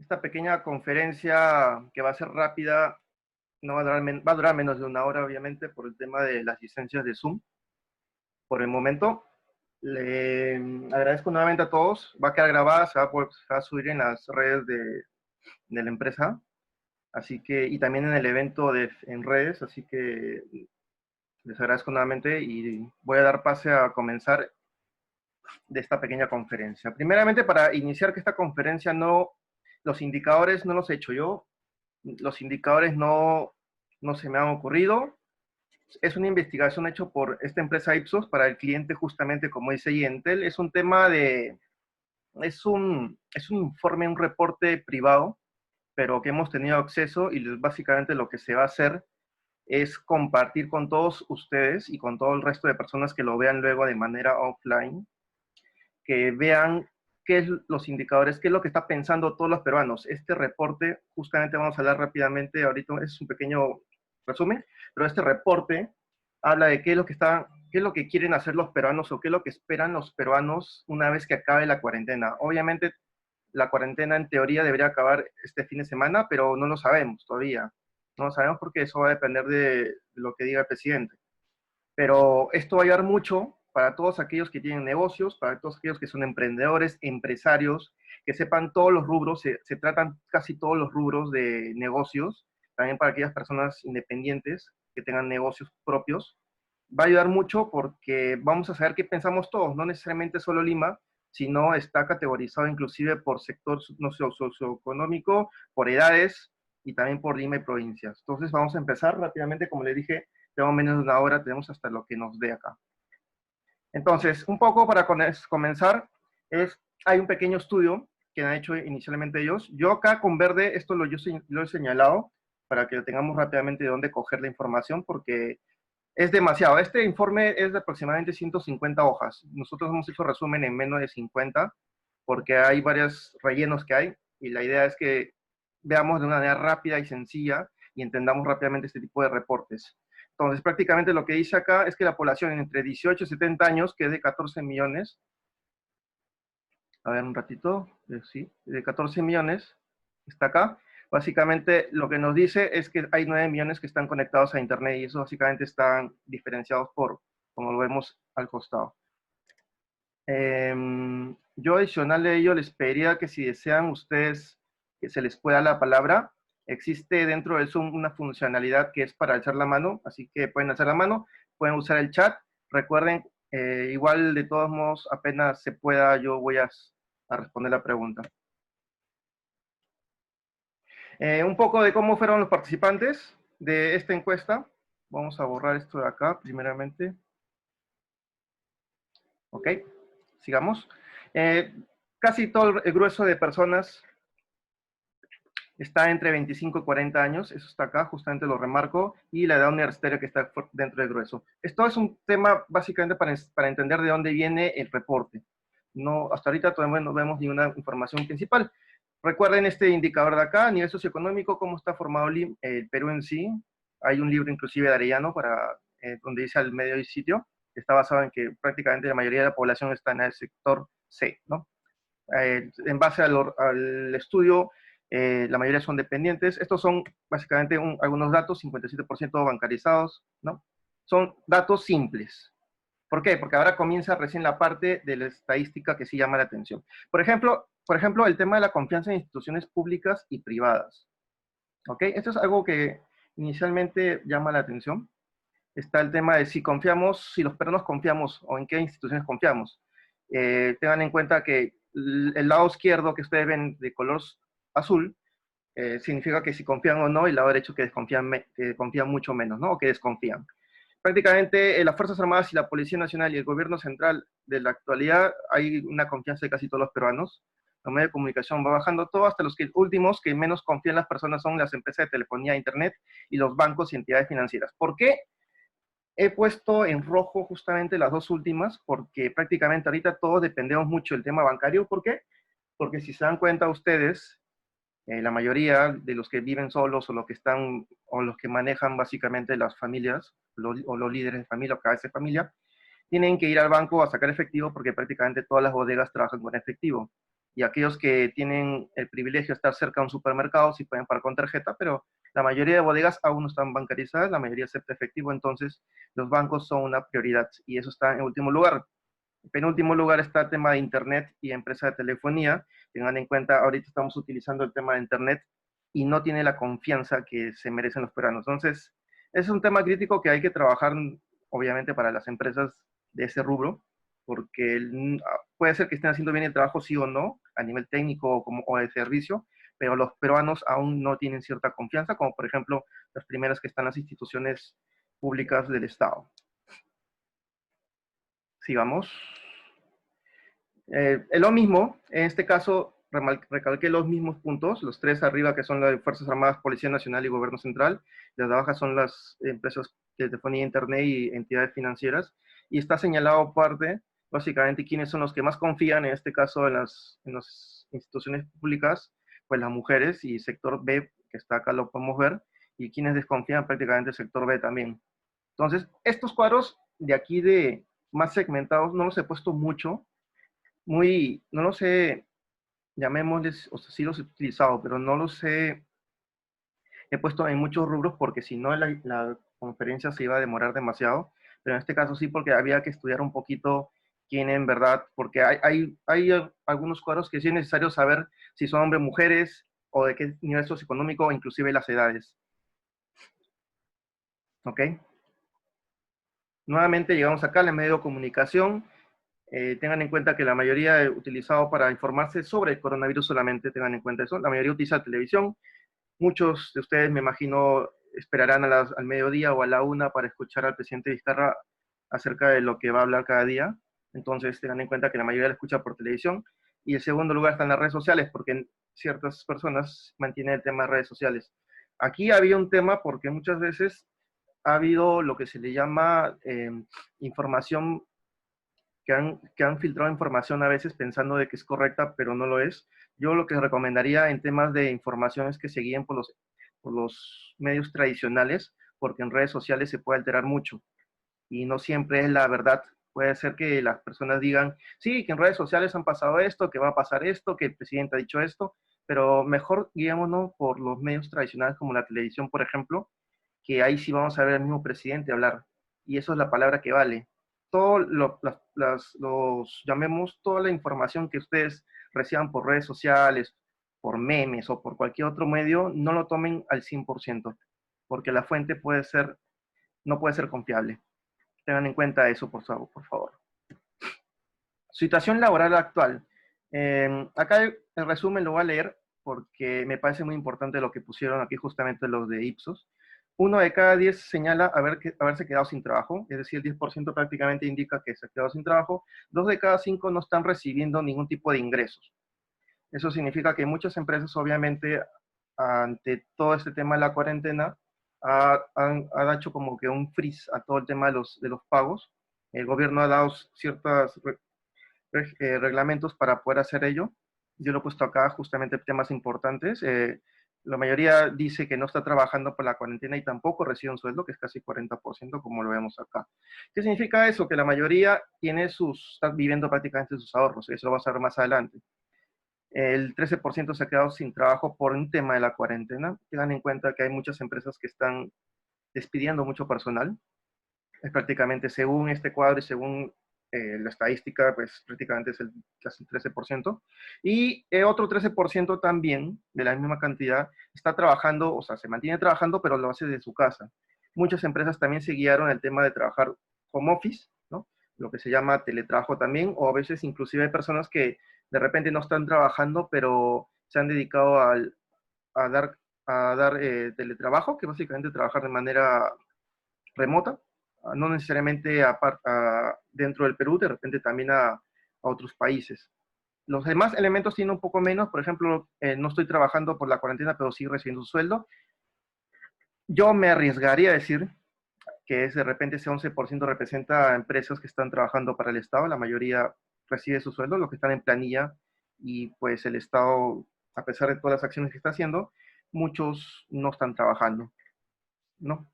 Esta pequeña conferencia que va a ser rápida, no va a durar, va a durar menos de una hora, obviamente, por el tema de las licencias de Zoom. Por el momento, le agradezco nuevamente a todos. Va a quedar grabada, se va a subir en las redes de la empresa. Así que, y también en el evento en redes, así que les agradezco nuevamente y voy a dar pase a comenzar de esta pequeña conferencia. Primeramente, para iniciar que esta conferencia los indicadores no los he hecho yo, los indicadores no se me han ocurrido. Es una investigación hecha por esta empresa Ipsos para el cliente, justamente como dice Yentel. Es un tema es un informe, un reporte privado, pero que hemos tenido acceso y básicamente lo que se va a hacer es compartir con todos ustedes y con todo el resto de personas que lo vean luego de manera offline, que vean qué es los indicadores, qué es lo que está pensando todos los peruanos. Este reporte, justamente vamos a hablar rápidamente, ahorita es un pequeño resumen, pero este reporte habla de qué es lo que qué es lo que quieren hacer los peruanos o qué es lo que esperan los peruanos una vez que acabe la cuarentena. Obviamente, la cuarentena en teoría debería acabar este fin de semana, pero no lo sabemos todavía. No lo sabemos porque eso va a depender de lo que diga el presidente. Pero esto va a ayudar mucho para todos aquellos que tienen negocios, para todos aquellos que son emprendedores, empresarios, que sepan todos los rubros, se tratan casi todos los rubros de negocios, también para aquellas personas independientes que tengan negocios propios. Va a ayudar mucho porque vamos a saber qué pensamos todos, no necesariamente solo Lima, sino está categorizado inclusive por sector no, socioeconómico, por edades y también por Lima y provincias. Entonces vamos a empezar rápidamente, como le dije, tenemos menos de una hora, tenemos hasta lo que nos dé acá. Entonces, un poco para comenzar, hay un pequeño estudio que han hecho inicialmente ellos. Yo acá con verde, esto yo lo he señalado para que tengamos rápidamente de dónde coger la información, porque es demasiado. Este informe es de aproximadamente 150 hojas. Nosotros hemos hecho resumen en menos de 50, porque hay varios rellenos que hay, y la idea es que veamos de una manera rápida y sencilla y entendamos rápidamente este tipo de reportes. Entonces, prácticamente lo que dice acá es que la población entre 18 y 70 años, que es de 14 millones, a ver un ratito, sí, de 14 millones, está acá. Básicamente lo que nos dice es que hay 9 millones que están conectados a Internet y eso básicamente están diferenciados como lo vemos al costado. Yo adicional de ello les pediría que si desean ustedes que se les pueda la palabra, existe dentro del Zoom una funcionalidad que es para alzar la mano, así que pueden alzar la mano, pueden usar el chat. Recuerden, igual de todos modos, apenas se pueda, yo voy a responder la pregunta. Un poco de cómo fueron los participantes de esta encuesta. Vamos a borrar esto de acá, primeramente. Ok, sigamos. Casi todo el grueso de personas está entre 25 y 40 años, eso está acá, justamente lo remarco, y la edad universitaria que está dentro del grueso. Esto es un tema básicamente para entender de dónde viene el reporte. No, hasta ahorita todavía no vemos ninguna información principal. Recuerden este indicador de acá, a nivel socioeconómico, cómo está formado el Perú en sí. Hay un libro inclusive de Arellano donde dice al medio y sitio, que está basado en que prácticamente la mayoría de la población está en el sector C, ¿no? En base al estudio, la mayoría son dependientes. Estos son básicamente algunos datos, 57% bancarizados, ¿no? Son datos simples. ¿Por qué? Porque ahora comienza recién la parte de la estadística que sí llama la atención. Por ejemplo, el tema de la confianza en instituciones públicas y privadas. ¿Ok? Esto es algo que inicialmente llama la atención. Está el tema de si los peruanos confiamos o en qué instituciones confiamos. Tengan en cuenta que el lado izquierdo que ustedes ven de color azul significa que si confían o no, y el lado derecho que confían mucho menos, ¿no? O que desconfían. Prácticamente las Fuerzas Armadas y la Policía Nacional y el gobierno central de la actualidad hay una confianza de casi todos los peruanos. Los medios de comunicación va bajando todo, hasta los últimos que menos confían las personas son las empresas de telefonía, internet y los bancos y entidades financieras. ¿Por qué? He puesto en rojo justamente las dos últimas porque prácticamente ahorita todos dependemos mucho del tema bancario. ¿Por qué? Porque si se dan cuenta ustedes, la mayoría de los que viven solos o los que manejan básicamente las familias o los líderes de familia o cabezas de familia, tienen que ir al banco a sacar efectivo porque prácticamente todas las bodegas trabajan con efectivo. y aquellos que tienen el privilegio de estar cerca de un supermercado sí pueden pagar con tarjeta, pero la mayoría de bodegas aún no están bancarizadas, la mayoría acepta efectivo, entonces los bancos son una prioridad y eso está en último lugar. En penúltimo lugar está el tema de Internet y empresa de telefonía. Tengan en cuenta, ahorita estamos utilizando el tema de Internet y no tiene la confianza que se merecen los peruanos. Entonces, es un tema crítico que hay que trabajar, obviamente, para las empresas de ese rubro, porque puede ser que estén haciendo bien el trabajo, sí o no, a nivel técnico o de servicio, pero los peruanos aún no tienen cierta confianza, como por ejemplo las primeras que están las instituciones públicas del Estado. Sigamos. Es lo mismo, en este caso recalqué los mismos puntos, los tres arriba que son las Fuerzas Armadas, Policía Nacional y Gobierno Central, las de abajo son las empresas de telefonía, internet y entidades financieras, y está señalado aparte, básicamente, quiénes son los que más confían, en este caso en las instituciones públicas, pues las mujeres y sector B, que está acá lo podemos ver, y quienes desconfían prácticamente el sector B también. Entonces, estos cuadros de aquí de más segmentados no los he puesto mucho, no los he, llamémosles, o sea, sí los he utilizado, pero no los he puesto en muchos rubros porque si no la conferencia se iba a demorar demasiado, pero en este caso sí porque había que estudiar un poquito quién en verdad, porque hay algunos cuadros que sí es necesario saber si son hombres, mujeres, o de qué nivel socioeconómico, o inclusive las edades. ¿Ok? Nuevamente llegamos acá al medio de comunicación. Tengan en cuenta que la mayoría he utilizado para informarse sobre el coronavirus solamente, tengan en cuenta eso. La mayoría utiliza televisión. Muchos de ustedes, me imagino, esperarán al mediodía o a la una para escuchar al presidente Vizcarra acerca de lo que va a hablar cada día. Entonces, tengan en cuenta que la mayoría la escucha por televisión. Y en segundo lugar están las redes sociales, porque ciertas personas mantienen el tema de redes sociales. Aquí había un tema porque muchas veces ha habido lo que se le llama información que han filtrado información a veces pensando de que es correcta, pero no lo es. Yo lo que recomendaría en temas de información es que se guíen por los medios tradicionales, porque en redes sociales se puede alterar mucho y no siempre es la verdad. Puede ser que las personas digan, sí, que en redes sociales han pasado esto, que va a pasar esto, que el presidente ha dicho esto, pero mejor guiémonos por los medios tradicionales como la televisión, por ejemplo, que ahí sí vamos a ver al mismo presidente hablar. Y eso es la palabra que vale. Todo llamemos, toda la información que ustedes reciban por redes sociales, por memes o por cualquier otro medio, no lo tomen al 100%, porque la fuente no puede ser confiable. Tengan en cuenta eso, por favor. Situación laboral actual. Acá el resumen lo voy a leer porque me parece muy importante lo que pusieron aquí justamente los de Ipsos. 1 de cada 10 señala haberse quedado sin trabajo, es decir, el 10% prácticamente indica que se ha quedado sin trabajo. 2 de cada 5 no están recibiendo ningún tipo de ingresos. Eso significa que muchas empresas, obviamente, ante todo este tema de la cuarentena, han hecho como que un freeze a todo el tema de los pagos. El gobierno ha dado ciertos reglamentos para poder hacer ello. Yo lo he puesto acá justamente temas importantes. La mayoría dice que no está trabajando por la cuarentena y tampoco recibe un sueldo, que es casi 40%, como lo vemos acá. ¿Qué significa eso? Que la mayoría está viviendo prácticamente sus ahorros. Eso lo vamos a ver más adelante. El 13% se ha quedado sin trabajo por un tema de la cuarentena. Tengan en cuenta que hay muchas empresas que están despidiendo mucho personal. Es prácticamente, según este cuadro y según la estadística, pues prácticamente es casi el 13%. Y otro 13% también, de la misma cantidad, está trabajando, o sea, se mantiene trabajando, pero lo hace de su casa. Muchas empresas también se guiaron el tema de trabajar home office, ¿no? Lo que se llama teletrabajo también, o a veces inclusive hay personas que de repente no están trabajando, pero se han dedicado a dar, teletrabajo, que básicamente trabajar de manera remota, no necesariamente dentro del Perú, de repente también a otros países. Los demás elementos tienen un poco menos, por ejemplo, no estoy trabajando por la cuarentena, pero sí recibiendo un sueldo. Yo me arriesgaría a decir que de repente ese 11% representa a empresas que están trabajando para el Estado, la mayoría recibe su sueldo, los que están en planilla, y pues el Estado, a pesar de todas las acciones que está haciendo, muchos no están trabajando, ¿no?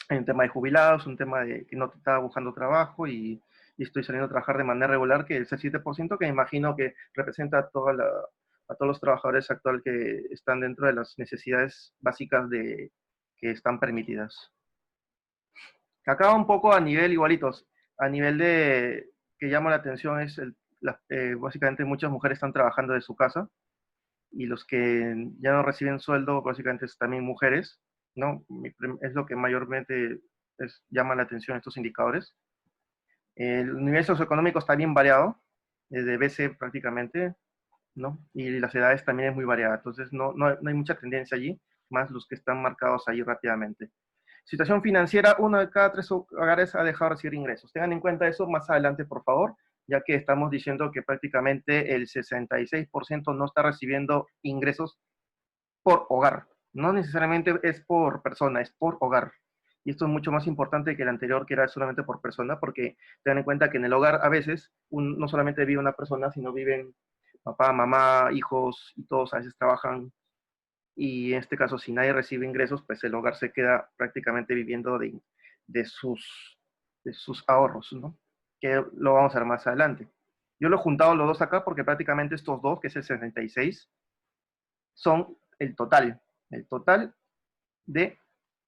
Hay un tema de jubilados, un tema de que no te está buscando trabajo y y estoy saliendo a trabajar de manera regular, que es el 7%, que me imagino que representa a todos los trabajadores actuales que están dentro de las necesidades básicas que están permitidas. Acá un poco a nivel igualitos, a nivel de que llama la atención es básicamente muchas mujeres están trabajando de su casa y los que ya no reciben sueldo básicamente es también mujeres, ¿no? Es lo que mayormente llama la atención estos indicadores. El nivel socioeconómico está bien variado, desde BC prácticamente, ¿no? Y las edades también es muy variada, entonces no hay mucha tendencia allí, más los que están marcados ahí rápidamente. Situación financiera, uno de cada tres hogares ha dejado de recibir ingresos. Tengan en cuenta eso más adelante, por favor, ya que estamos diciendo que prácticamente el 66% no está recibiendo ingresos por hogar. No necesariamente es por persona, es por hogar. Y esto es mucho más importante que el anterior, que era solamente por persona, porque tengan en cuenta que en el hogar a veces no solamente vive una persona, sino viven papá, mamá, hijos, y todos a veces trabajan. Y en este caso, si nadie recibe ingresos, pues el hogar se queda prácticamente viviendo de sus, de sus ahorros, ¿no? Que lo vamos a ver más adelante. Yo lo he juntado los dos acá porque prácticamente estos dos, que es el 66, son el total de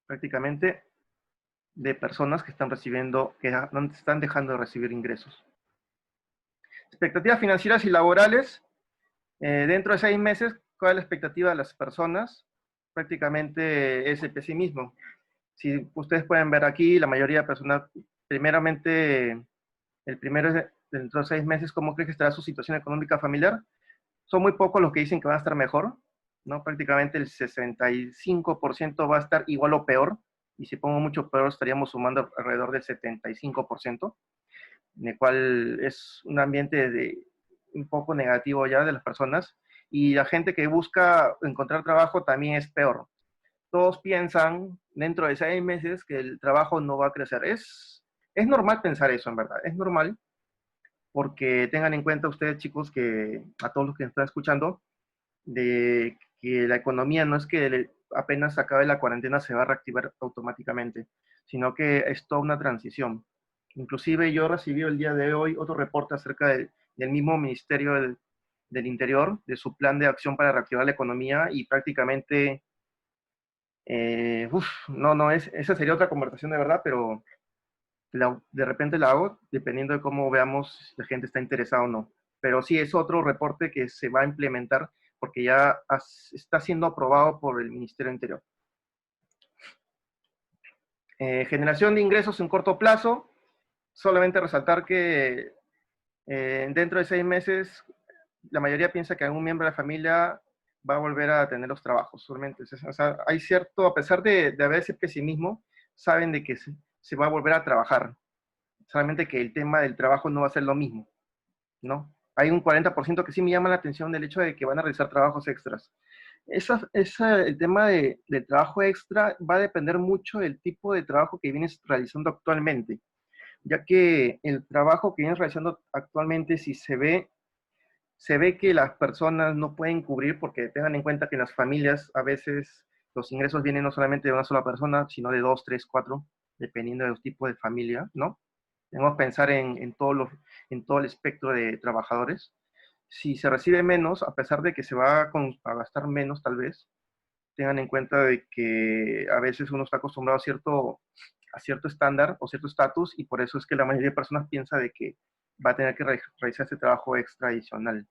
prácticamente de personas que están recibiendo, que están dejando de recibir ingresos. Expectativas financieras y laborales, dentro de 6 meses, ¿cuál es la expectativa de las personas? Prácticamente es el pesimismo. Si ustedes pueden ver aquí, la mayoría de personas, primeramente, el primero es dentro de 6 meses, ¿cómo cree que estará su situación económica familiar? Son muy pocos los que dicen que van a estar mejor, ¿no? Prácticamente el 65% va a estar igual o peor, y si pongo mucho peor estaríamos sumando alrededor del 75%, en el cual es un ambiente un poco negativo ya de las personas, y la gente que busca encontrar trabajo también es peor. Todos piensan dentro de 6 meses que el trabajo no va a crecer. Es normal pensar eso, en verdad, es normal, porque tengan en cuenta ustedes, chicos, que a todos los que están escuchando, de que la economía no es que apenas acabe la cuarentena se va a reactivar automáticamente, sino que es toda una transición. Inclusive yo recibí el día de hoy otro reporte acerca del mismo Ministerio del Interior, de su plan de acción para reactivar la economía y prácticamente, esa sería otra conversación de verdad, pero de repente la hago dependiendo de cómo veamos si la gente está interesada o no. Pero sí es otro reporte que se va a implementar porque ya está siendo aprobado por el Ministerio del Interior. Generación de ingresos en corto plazo. Solamente resaltar que dentro de 6 meses la mayoría piensa que algún miembro de la familia va a volver a tener los trabajos. Solamente, o sea, hay cierto, a pesar de haber ese pesimismo, saben de que se va a volver a trabajar. Solamente que el tema del trabajo no va a ser lo mismo, ¿no? Hay un 40% que sí me llama la atención del hecho de que van a realizar trabajos extras. El tema del trabajo extra va a depender mucho del tipo de trabajo que vienes realizando actualmente, ya que el trabajo que vienes realizando actualmente, si se ve que las personas no pueden cubrir, porque tengan en cuenta que en las familias a veces los ingresos vienen no solamente de una sola persona, sino de dos, tres, cuatro, dependiendo de los tipos de familia, ¿no? Tenemos que pensar en todo el espectro de trabajadores. Si se recibe menos, a pesar de que se va a gastar menos tal vez, tengan en cuenta de que a veces uno está acostumbrado a cierto estándar o cierto estatus y por eso es que la mayoría de personas piensa de que va a tener que realizar este trabajo extra adicional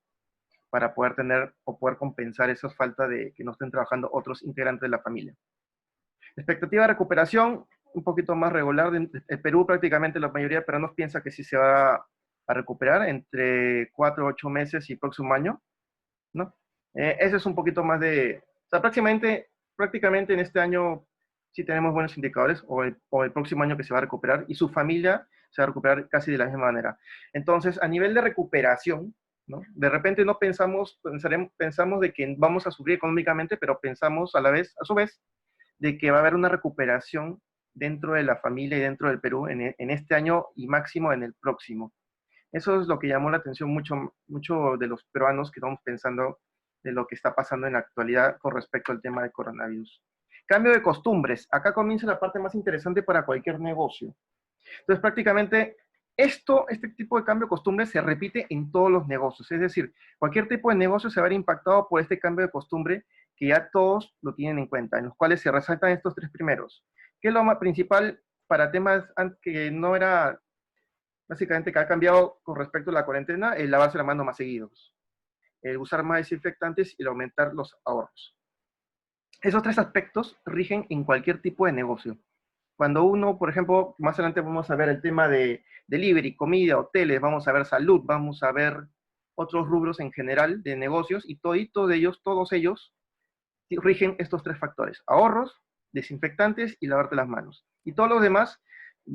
para poder tener o poder compensar esa falta de que no estén trabajando otros integrantes de la familia. Expectativa de recuperación, un poquito más regular. El Perú prácticamente la mayoría de peruanos piensa que sí se va a recuperar entre 4 o 8 meses y próximo año, ¿no? Ese es un poquito más o sea, prácticamente en este año sí tenemos buenos indicadores, o el próximo año que se va a recuperar, y su familia se va a recuperar casi de la misma manera. Entonces, a nivel de recuperación, ¿no? De repente no pensamos de que vamos a sufrir económicamente, pero pensamos a su vez, de que va a haber una recuperación dentro de la familia y dentro del Perú en este año y máximo en el próximo. Eso es lo que llamó la atención mucho, mucho de los peruanos que estamos pensando de lo que está pasando en la actualidad con respecto al tema del coronavirus. Cambio de costumbres. Acá comienza la parte más interesante para cualquier negocio. Entonces, prácticamente Este tipo de cambio de costumbre se repite en todos los negocios, es decir, cualquier tipo de negocio se va a ver impactado por este cambio de costumbre que ya todos lo tienen en cuenta, en los cuales se resaltan estos tres primeros. ¿Qué es lo más principal para temas que no era, básicamente, que ha cambiado con respecto a la cuarentena? El lavarse la mano más seguidos, el usar más desinfectantes y el aumentar los ahorros. Esos tres aspectos rigen en cualquier tipo de negocio. Cuando uno, por ejemplo, más adelante vamos a ver el tema de delivery, comida, hoteles, vamos a ver salud, vamos a ver otros rubros en general de negocios, y todos ellos rigen estos tres factores: ahorros, desinfectantes y lavarte las manos. Y todos los demás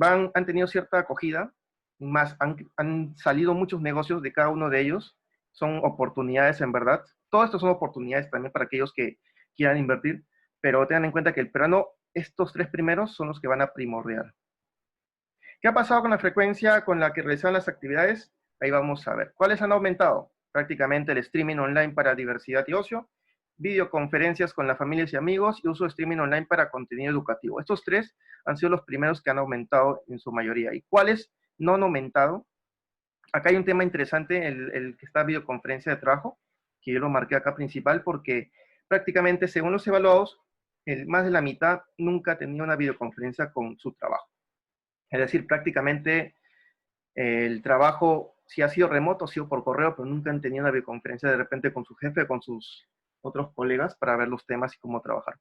han tenido cierta acogida, más han salido muchos negocios de cada uno de ellos, son oportunidades en verdad. Todo esto son oportunidades también para aquellos que quieran invertir, pero tengan en cuenta que el peruano, estos tres primeros son los que van a primordial. ¿Qué ha pasado con la frecuencia con la que realizan las actividades? Ahí vamos a ver. ¿Cuáles han aumentado? Prácticamente el streaming online para diversidad y ocio, videoconferencias con las familias y amigos y uso de streaming online para contenido educativo. Estos tres han sido los primeros que han aumentado en su mayoría. ¿Y cuáles no han aumentado? Acá hay un tema interesante, el que está videoconferencia de trabajo, que yo lo marqué acá principal, porque prácticamente, según los evaluados, más de la mitad nunca ha tenido una videoconferencia con su trabajo. Es decir, prácticamente el trabajo, si ha sido remoto, ha sido por correo, pero nunca han tenido una videoconferencia de repente con su jefe, con sus otros colegas, para ver los temas y cómo trabajar.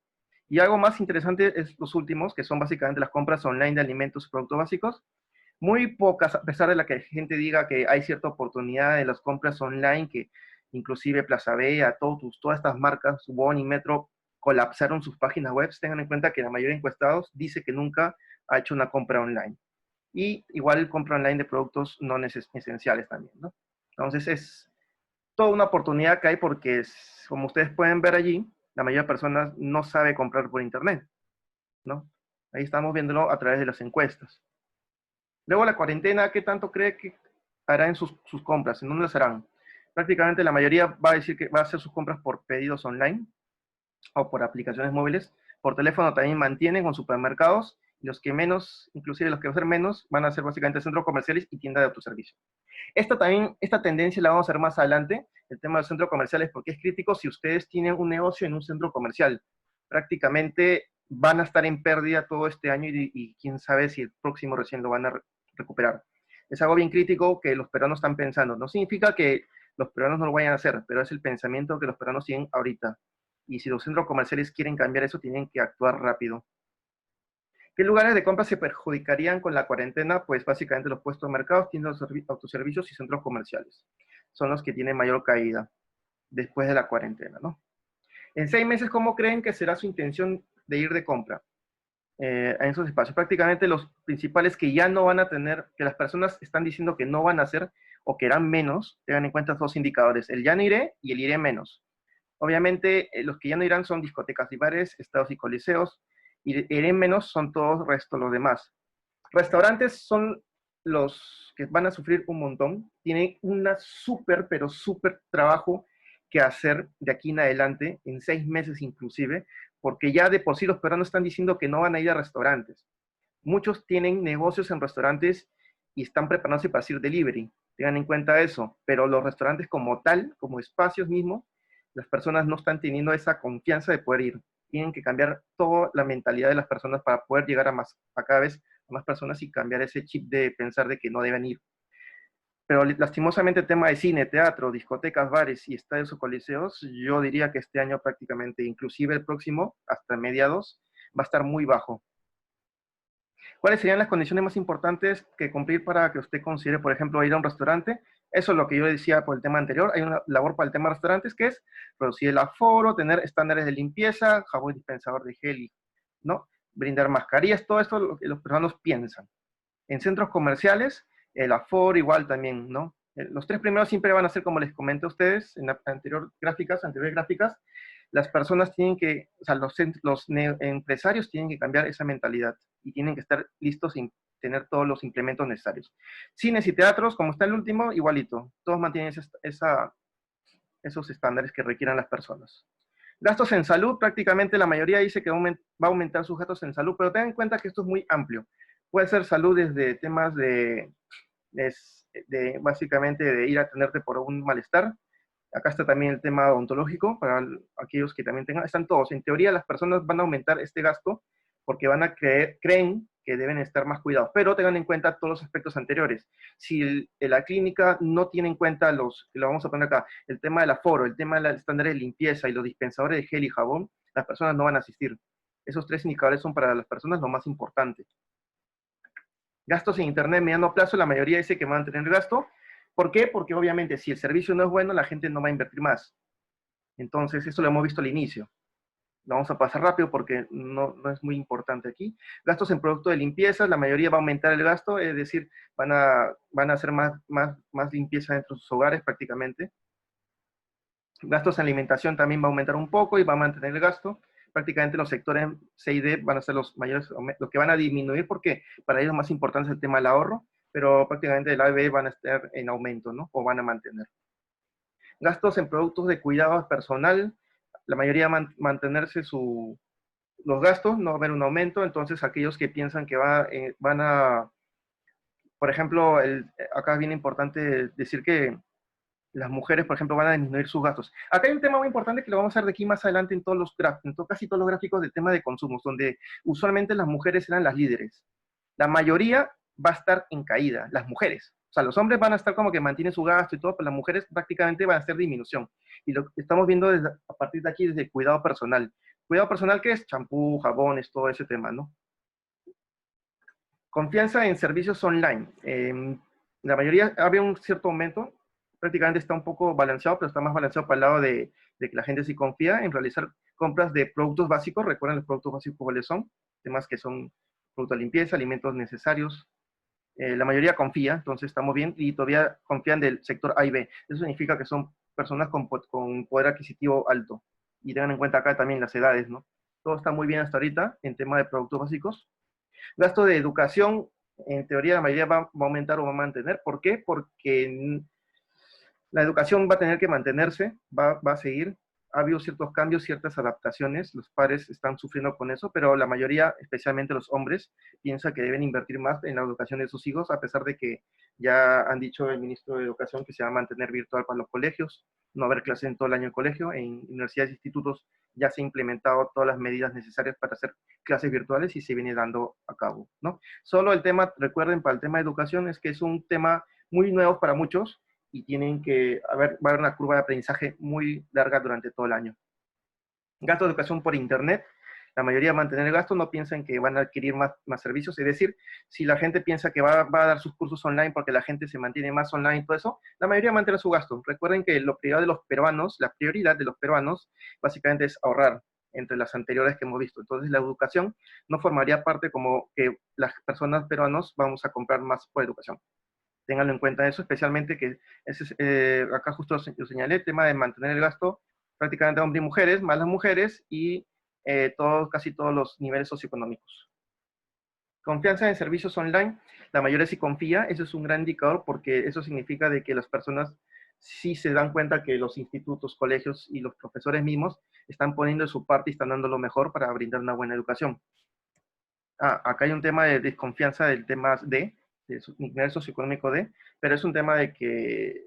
Y algo más interesante es los últimos, que son básicamente las compras online de alimentos y productos básicos. Muy pocas, a pesar de la que la gente diga que hay cierta oportunidad en las compras online, que inclusive Plaza Vea, todas estas marcas, Subon y Metro, colapsaron sus páginas web. Tengan en cuenta que la mayoría de encuestados dice que nunca ha hecho una compra online. Y igual compra online de productos no esenciales también, ¿no? Entonces es toda una oportunidad que hay, porque, como ustedes pueden ver allí, la mayoría de personas no sabe comprar por internet, ¿no? Ahí estamos viéndolo a través de las encuestas. Luego la cuarentena, ¿qué tanto cree que hará en sus compras? ¿En dónde las harán? Prácticamente la mayoría va a decir que va a hacer sus compras por pedidos online o por aplicaciones móviles. Por teléfono también mantienen con supermercados. Y los que menos, inclusive los que van a ser menos, van a ser básicamente centros comerciales y tiendas de autoservicio. Esta tendencia la vamos a ver más adelante, el tema de los centros comerciales, porque es crítico si ustedes tienen un negocio en un centro comercial. Prácticamente van a estar en pérdida todo este año, y quién sabe si el próximo recién lo van a recuperar. Es algo bien crítico que los peruanos están pensando. No significa que los peruanos no lo vayan a hacer, pero es el pensamiento que los peruanos tienen ahorita. Y si los centros comerciales quieren cambiar eso, tienen que actuar rápido. ¿Qué lugares de compra se perjudicarían con la cuarentena? Pues básicamente los puestos de mercado, tiendas de autoservicios y centros comerciales. Son los que tienen mayor caída después de la cuarentena, ¿no? En 6 meses, ¿cómo creen que será su intención de ir de compra en esos espacios? Prácticamente los principales que ya no van a tener, que las personas están diciendo que no van a hacer o que eran menos, tengan en cuenta dos indicadores: el ya no iré y el iré menos. Obviamente, los que ya no irán son discotecas y bares, estadios y coliseos, y iré menos son todos el resto, los demás. Restaurantes son los que van a sufrir un montón, tienen una súper, pero súper trabajo que hacer de aquí en adelante, en 6 meses inclusive, porque ya de por sí los peruanos están diciendo que no van a ir a restaurantes. Muchos tienen negocios en restaurantes y están preparándose para hacer delivery, tengan en cuenta eso, pero los restaurantes como tal, como espacios mismos, las personas no están teniendo esa confianza de poder ir. Tienen que cambiar toda la mentalidad de las personas para poder llegar a cada vez a más personas y cambiar ese chip de pensar de que no deben ir. Pero lastimosamente el tema de cine, teatro, discotecas, bares y estadios o coliseos, yo diría que este año prácticamente, inclusive el próximo, hasta mediados, va a estar muy bajo. ¿Cuáles serían las condiciones más importantes que cumplir para que usted considere, por ejemplo, ir a un restaurante? Eso es lo que yo decía por el tema anterior. Hay una labor para el tema de restaurantes, que es reducir el aforo, tener estándares de limpieza, jabón dispensador de gel, ¿no? Brindar mascarillas, todo esto es lo que los peruanos piensan. En centros comerciales, el aforo igual también, ¿no? Los tres primeros siempre van a ser, como les comenté a ustedes en las anteriores gráficas, las personas tienen que, o sea, los empresarios tienen que cambiar esa mentalidad y tienen que estar listos sin tener todos los implementos necesarios. Cines y teatros, como está el último, igualito. Todos mantienen esos estándares que requieran las personas. Gastos en salud, prácticamente la mayoría dice que va a aumentar sus gastos en salud, pero tengan en cuenta que esto es muy amplio. Puede ser salud desde temas de es básicamente de ir a atenderte por un malestar. Acá está también el tema odontológico, para aquellos que también tengan, están todos. En teoría las personas van a aumentar este gasto porque van a creen que deben estar más cuidados, pero tengan en cuenta todos los aspectos anteriores. Si la clínica no tiene en cuenta lo vamos a poner acá, el tema del aforo, el tema de los estándares de limpieza y los dispensadores de gel y jabón, las personas no van a asistir. Esos tres indicadores son para las personas lo más importante. Gastos en Internet a mediano plazo, la mayoría dice que van a tener gasto. ¿Por qué? Porque obviamente si el servicio no es bueno, la gente no va a invertir más. Entonces, eso lo hemos visto al inicio. Lo vamos a pasar rápido porque no es muy importante aquí. Gastos en productos de limpieza, la mayoría va a aumentar el gasto, es decir, van a hacer más limpieza dentro de sus hogares prácticamente. Gastos en alimentación también va a aumentar un poco y va a mantener el gasto. Prácticamente los sectores C y D van a ser los mayores, los que van a disminuir porque para ellos más importante es el tema del ahorro, pero prácticamente el A y B van a estar en aumento, ¿no? O van a mantener. Gastos en productos de cuidado personal, la mayoría mantenerse los gastos, no va a haber un aumento, entonces aquellos que piensan que van a, por ejemplo, acá es bien importante decir que las mujeres, por ejemplo, van a disminuir sus gastos. Acá hay un tema muy importante que lo vamos a ver de aquí más adelante en todos los gráficos, casi todos los gráficos del tema de consumos, donde usualmente las mujeres eran las líderes. La mayoría va a estar en caída, las mujeres. O sea, los hombres van a estar como que mantienen su gasto y todo, pero las mujeres prácticamente van a hacer disminución. Y lo que estamos viendo a partir de aquí desde el cuidado personal. Cuidado personal, ¿qué es? Champú, jabones, todo ese tema, ¿no? Confianza en servicios online. La mayoría, había un cierto aumento, prácticamente está un poco balanceado, pero está más balanceado para el lado de que la gente sí confía en realizar compras de productos básicos. Recuerden los productos básicos cuáles son, temas que son productos de limpieza, alimentos necesarios. La mayoría confía, entonces estamos bien, y todavía confían del sector A y B. Eso significa que son personas con poder adquisitivo alto. Y tengan en cuenta acá también las edades, ¿no? Todo está muy bien hasta ahorita en tema de productos básicos. Gasto de educación, en teoría la mayoría va a aumentar o va a mantener. ¿Por qué? Porque la educación va a tener que mantenerse, va a seguir. Ha habido ciertos cambios, ciertas adaptaciones, los padres están sufriendo con eso, pero la mayoría, especialmente los hombres, piensa que deben invertir más en la educación de sus hijos, a pesar de que ya han dicho el ministro de Educación que se va a mantener virtual para los colegios, no haber clases en todo el año en colegio. En universidades e institutos ya se han implementado todas las medidas necesarias para hacer clases virtuales y se viene dando a cabo, ¿no? Solo el tema, recuerden, para el tema de educación es que es un tema muy nuevo para muchos, y tienen que va a haber una curva de aprendizaje muy larga durante todo el año. Gasto de educación por Internet. La mayoría va a mantener el gasto, no piensan que van a adquirir más servicios. Es decir, si la gente piensa que va a dar sus cursos online porque la gente se mantiene más online y todo eso, la mayoría va a mantener su gasto. Recuerden que la prioridad de los peruanos, básicamente es ahorrar, entre las anteriores que hemos visto. Entonces, la educación no formaría parte como que las personas peruanos vamos a comprar más por educación. Ténganlo en cuenta eso, especialmente que acá justo lo señalé, el tema de mantener el gasto prácticamente hombres y mujeres, más las mujeres y casi todos los niveles socioeconómicos. Confianza en servicios online, la mayoría sí confía, eso es un gran indicador porque eso significa de que las personas sí se dan cuenta que los institutos, colegios y los profesores mismos están poniendo de su parte y están dando lo mejor para brindar una buena educación. Acá hay un tema de desconfianza del tema de su nivel socioeconómico D, pero es un tema de que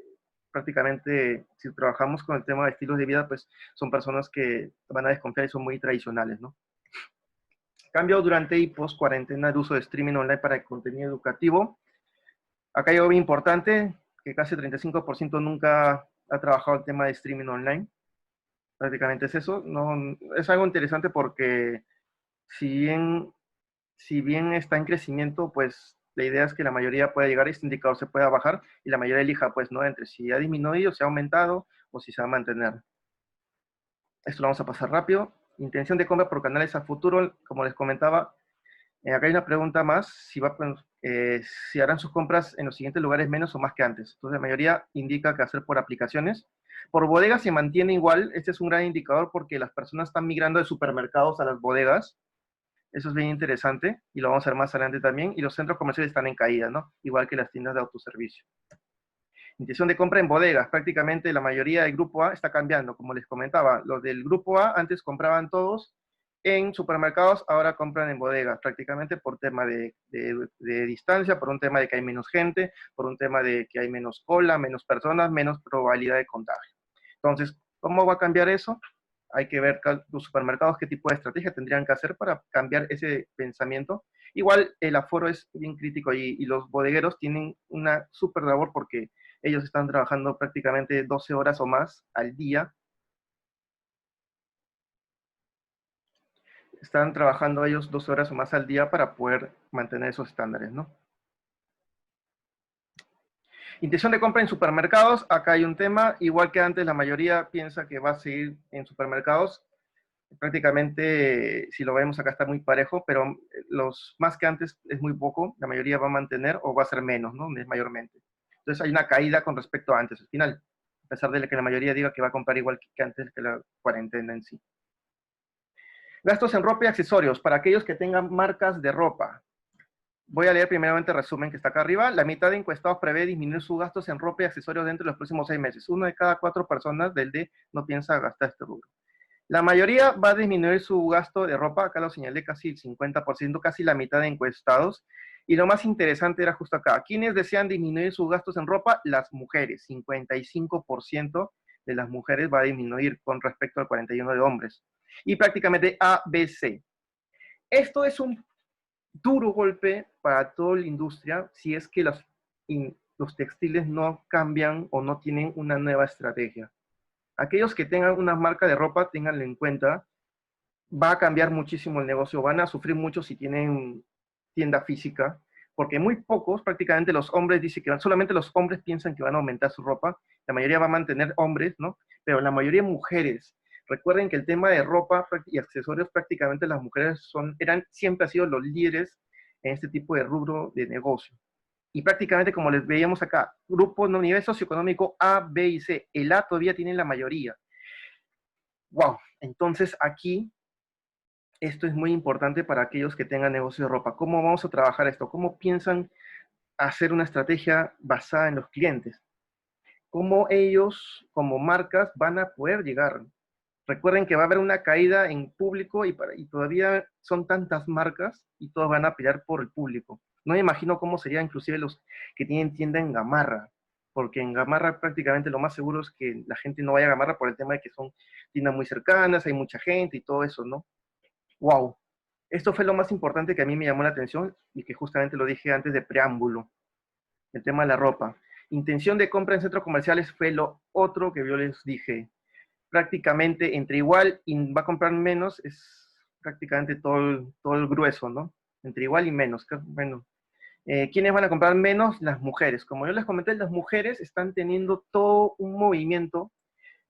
prácticamente si trabajamos con el tema de estilos de vida, pues son personas que van a desconfiar y son muy tradicionales, ¿no? Cambio durante y post cuarentena de uso de streaming online para el contenido educativo. Acá hay algo bien importante, que casi el 35% nunca ha trabajado el tema de streaming online. Prácticamente es eso. No, es algo interesante porque si bien está en crecimiento, pues la idea es que la mayoría pueda llegar, este indicador se pueda bajar y la mayoría elija, pues, ¿no? Entre si ha disminuido, si ha aumentado o si se va a mantener. Esto lo vamos a pasar rápido. Intención de compra por canales a futuro, como les comentaba, acá hay una pregunta más, si harán sus compras en los siguientes lugares menos o más que antes. Entonces la mayoría indica que hacer por aplicaciones. Por bodegas se mantiene igual, este es un gran indicador porque las personas están migrando de supermercados a las bodegas. Eso es bien interesante y lo vamos a ver más adelante también. Y los centros comerciales están en caída, ¿no? Igual que las tiendas de autoservicio. Intención de compra en bodegas. Prácticamente la mayoría del grupo A está cambiando. Como les comentaba, los del grupo A antes compraban todos en supermercados, ahora compran en bodegas, prácticamente por tema de distancia, por un tema de que hay menos gente, por un tema de que hay menos cola, menos personas, menos probabilidad de contagio. Entonces, ¿cómo va a cambiar eso? Hay que ver los supermercados qué tipo de estrategia tendrían que hacer para cambiar ese pensamiento. Igual el aforo es bien crítico y los bodegueros tienen una súper labor porque ellos están trabajando prácticamente 12 horas o más al día. Están trabajando ellos 12 horas o más al día para poder mantener esos estándares, ¿no? Intención de compra en supermercados, acá hay un tema, igual que antes la mayoría piensa que va a seguir en supermercados, prácticamente si lo vemos acá está muy parejo, pero los más que antes es muy poco, la mayoría va a mantener o va a ser menos, ¿no? Es mayormente. Entonces hay una caída con respecto a antes, al final, a pesar de que la mayoría diga que va a comprar igual que antes que la cuarentena en sí. Gastos en ropa y accesorios, para aquellos que tengan marcas de ropa. Voy a leer primeramente el resumen que está acá arriba. La mitad de encuestados prevé disminuir sus gastos en ropa y accesorios dentro de los próximos 6 meses. Uno de cada 4 personas del D no piensa gastar este rubro. La mayoría va a disminuir su gasto de ropa, acá lo señalé casi el 50%, casi la mitad de encuestados. Y lo más interesante era justo acá. ¿Quiénes desean disminuir sus gastos en ropa? Las mujeres. 55% de las mujeres va a disminuir con respecto al 41% de hombres. Y prácticamente A, B, C. Esto es un duro golpe para toda la industria si es que los textiles no cambian o no tienen una nueva estrategia. Aquellos que tengan una marca de ropa, ténganlo en cuenta, va a cambiar muchísimo el negocio, van a sufrir mucho si tienen tienda física, porque muy pocos, prácticamente los hombres dicen que solamente los hombres piensan que van a aumentar su ropa, la mayoría va a mantener hombres, ¿no? Pero la mayoría mujeres. Recuerden que el tema de ropa y accesorios prácticamente las mujeres siempre han sido los líderes en este tipo de rubro de negocio. Y prácticamente como les veíamos acá, grupo no nivel socioeconómico A, B y C, el A todavía tiene la mayoría. Wow, entonces aquí esto es muy importante para aquellos que tengan negocio de ropa. ¿Cómo vamos a trabajar esto? ¿Cómo piensan hacer una estrategia basada en los clientes? ¿Cómo ellos, como marcas, van a poder llegar? Recuerden que va a haber una caída en público y todavía son tantas marcas y todos van a pelear por el público. No me imagino cómo sería inclusive los que tienen tienda en Gamarra, porque en Gamarra prácticamente lo más seguro es que la gente no vaya a Gamarra por el tema de que son tiendas muy cercanas, hay mucha gente y todo eso, ¿no? Wow, esto fue lo más importante que a mí me llamó la atención y que justamente lo dije antes de preámbulo, el tema de la ropa. Intención de compra en centros comerciales fue lo otro que yo les dije. Prácticamente entre igual y va a comprar menos es prácticamente todo el grueso, ¿no? Entre igual y menos. Bueno, ¿quiénes van a comprar menos? Las mujeres. Como yo les comenté, las mujeres están teniendo todo un movimiento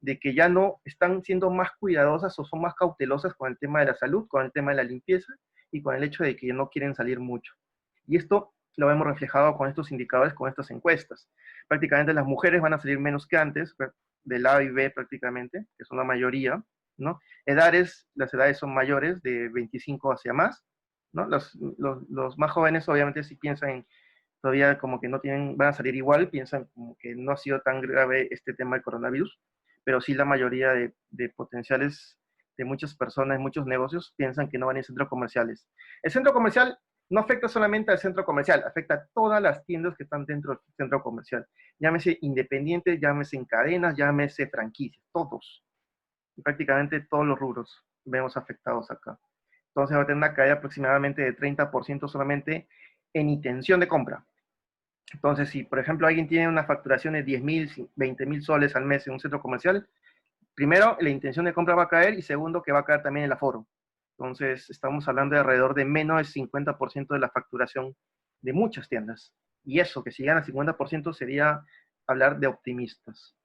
de que ya no están siendo más cuidadosas o son más cautelosas con el tema de la salud, con el tema de la limpieza y con el hecho de que no quieren salir mucho. Y esto lo hemos reflejado con estos indicadores, con estas encuestas. Prácticamente las mujeres van a salir menos que antes, del A y B prácticamente, que son la mayoría, ¿no? Las edades son mayores, de 25 hacia más, ¿no? Los más jóvenes obviamente sí piensan en, todavía como que no tienen, van a salir igual, piensan como que no ha sido tan grave este tema del coronavirus, pero sí la mayoría de potenciales de muchas personas, muchos negocios, piensan que no van a ir a centros comerciales. El centro comercial no afecta solamente al centro comercial, afecta a todas las tiendas que están dentro del centro comercial. Llámese independientes, llámese en cadenas, llámese franquicias, todos. Y prácticamente todos los rubros vemos afectados acá. Entonces va a tener una caída aproximadamente de 30% solamente en intención de compra. Entonces, si por ejemplo alguien tiene una facturación de 10.000, 20.000 soles al mes en un centro comercial, primero, la intención de compra va a caer y segundo, que va a caer también el aforo. Entonces, estamos hablando de alrededor de menos del 50% de la facturación de muchas tiendas. Y eso, que si llegan al 50% sería hablar de optimistas.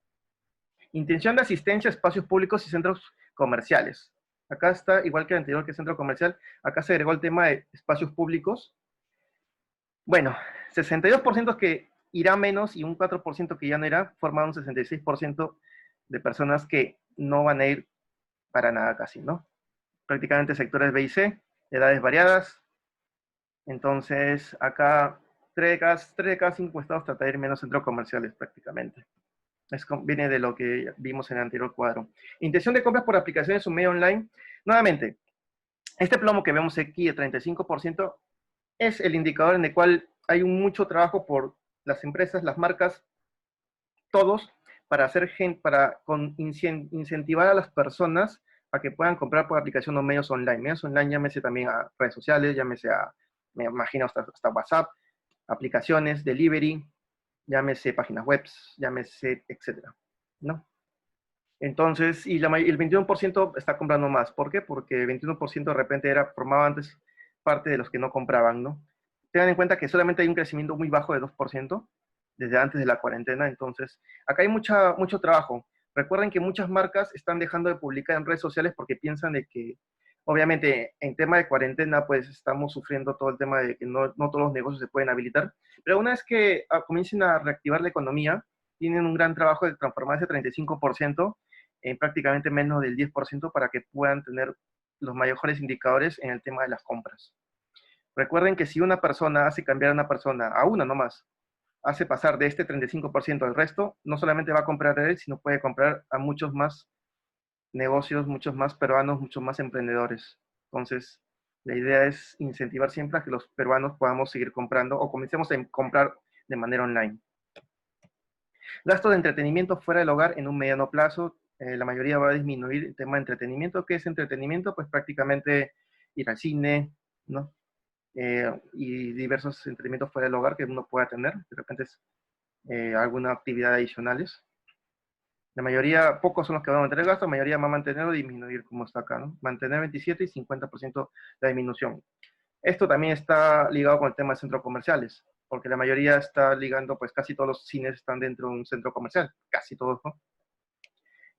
Intención de asistencia a espacios públicos y centros comerciales. Acá está, igual que el anterior que centro comercial, acá se agregó el tema de espacios públicos. Bueno, 62% que irá menos y un 4% que ya no irá, forma un 66% de personas que no van a ir para nada casi, ¿no? Prácticamente sectores B y C, edades variadas. Entonces, acá 3 de cada 5 estados trata de ir menos centros comerciales prácticamente. Viene de lo que vimos en el anterior cuadro. Intención de compras por aplicaciones o medio online. Nuevamente, Este plomo que vemos aquí de 35% es el indicador en el cual hay mucho trabajo por las empresas, las marcas, todos, para hacer incentivar a las personas a que puedan comprar por aplicación o medios online. Medios online, llámese también a redes sociales, llámese a, me imagino, hasta WhatsApp, aplicaciones, delivery, llámese páginas web, llámese, etcétera, ¿no? Entonces, el 21% está comprando más. ¿Por qué? Porque el 21% de repente formaba antes parte de los que no compraban, ¿no? Tengan en cuenta que solamente hay un crecimiento muy bajo de 2% desde antes de la cuarentena. Entonces, acá hay mucho trabajo. Recuerden que muchas marcas están dejando de publicar en redes sociales porque piensan de que, obviamente, en tema de cuarentena, pues estamos sufriendo todo el tema de que no todos los negocios se pueden habilitar. Pero una vez que comiencen a reactivar la economía, tienen un gran trabajo de transformar ese 35% en prácticamente menos del 10% para que puedan tener los mejores indicadores en el tema de las compras. Recuerden que si una persona hace cambiar a una persona, a una nomás, hace pasar de este 35% al resto, no solamente va a comprar a él, sino puede comprar a muchos más negocios, muchos más peruanos, muchos más emprendedores. Entonces, la idea es incentivar siempre a que los peruanos podamos seguir comprando o comencemos a comprar de manera online. Gasto de entretenimiento fuera del hogar en un mediano plazo, la mayoría va a disminuir el tema de entretenimiento. ¿Qué es entretenimiento? Pues prácticamente ir al cine, ¿no? Y diversos entretenimientos fuera del hogar que uno pueda tener, de repente es alguna actividad adicionales. La mayoría, pocos son los que van a mantener gasto, la mayoría va a mantener o disminuir como está acá, ¿no? Mantener 27 y 50% la disminución. Esto también está ligado con el tema de centros comerciales, porque la mayoría está ligando, pues casi todos los cines están dentro de un centro comercial, casi todos, ¿no?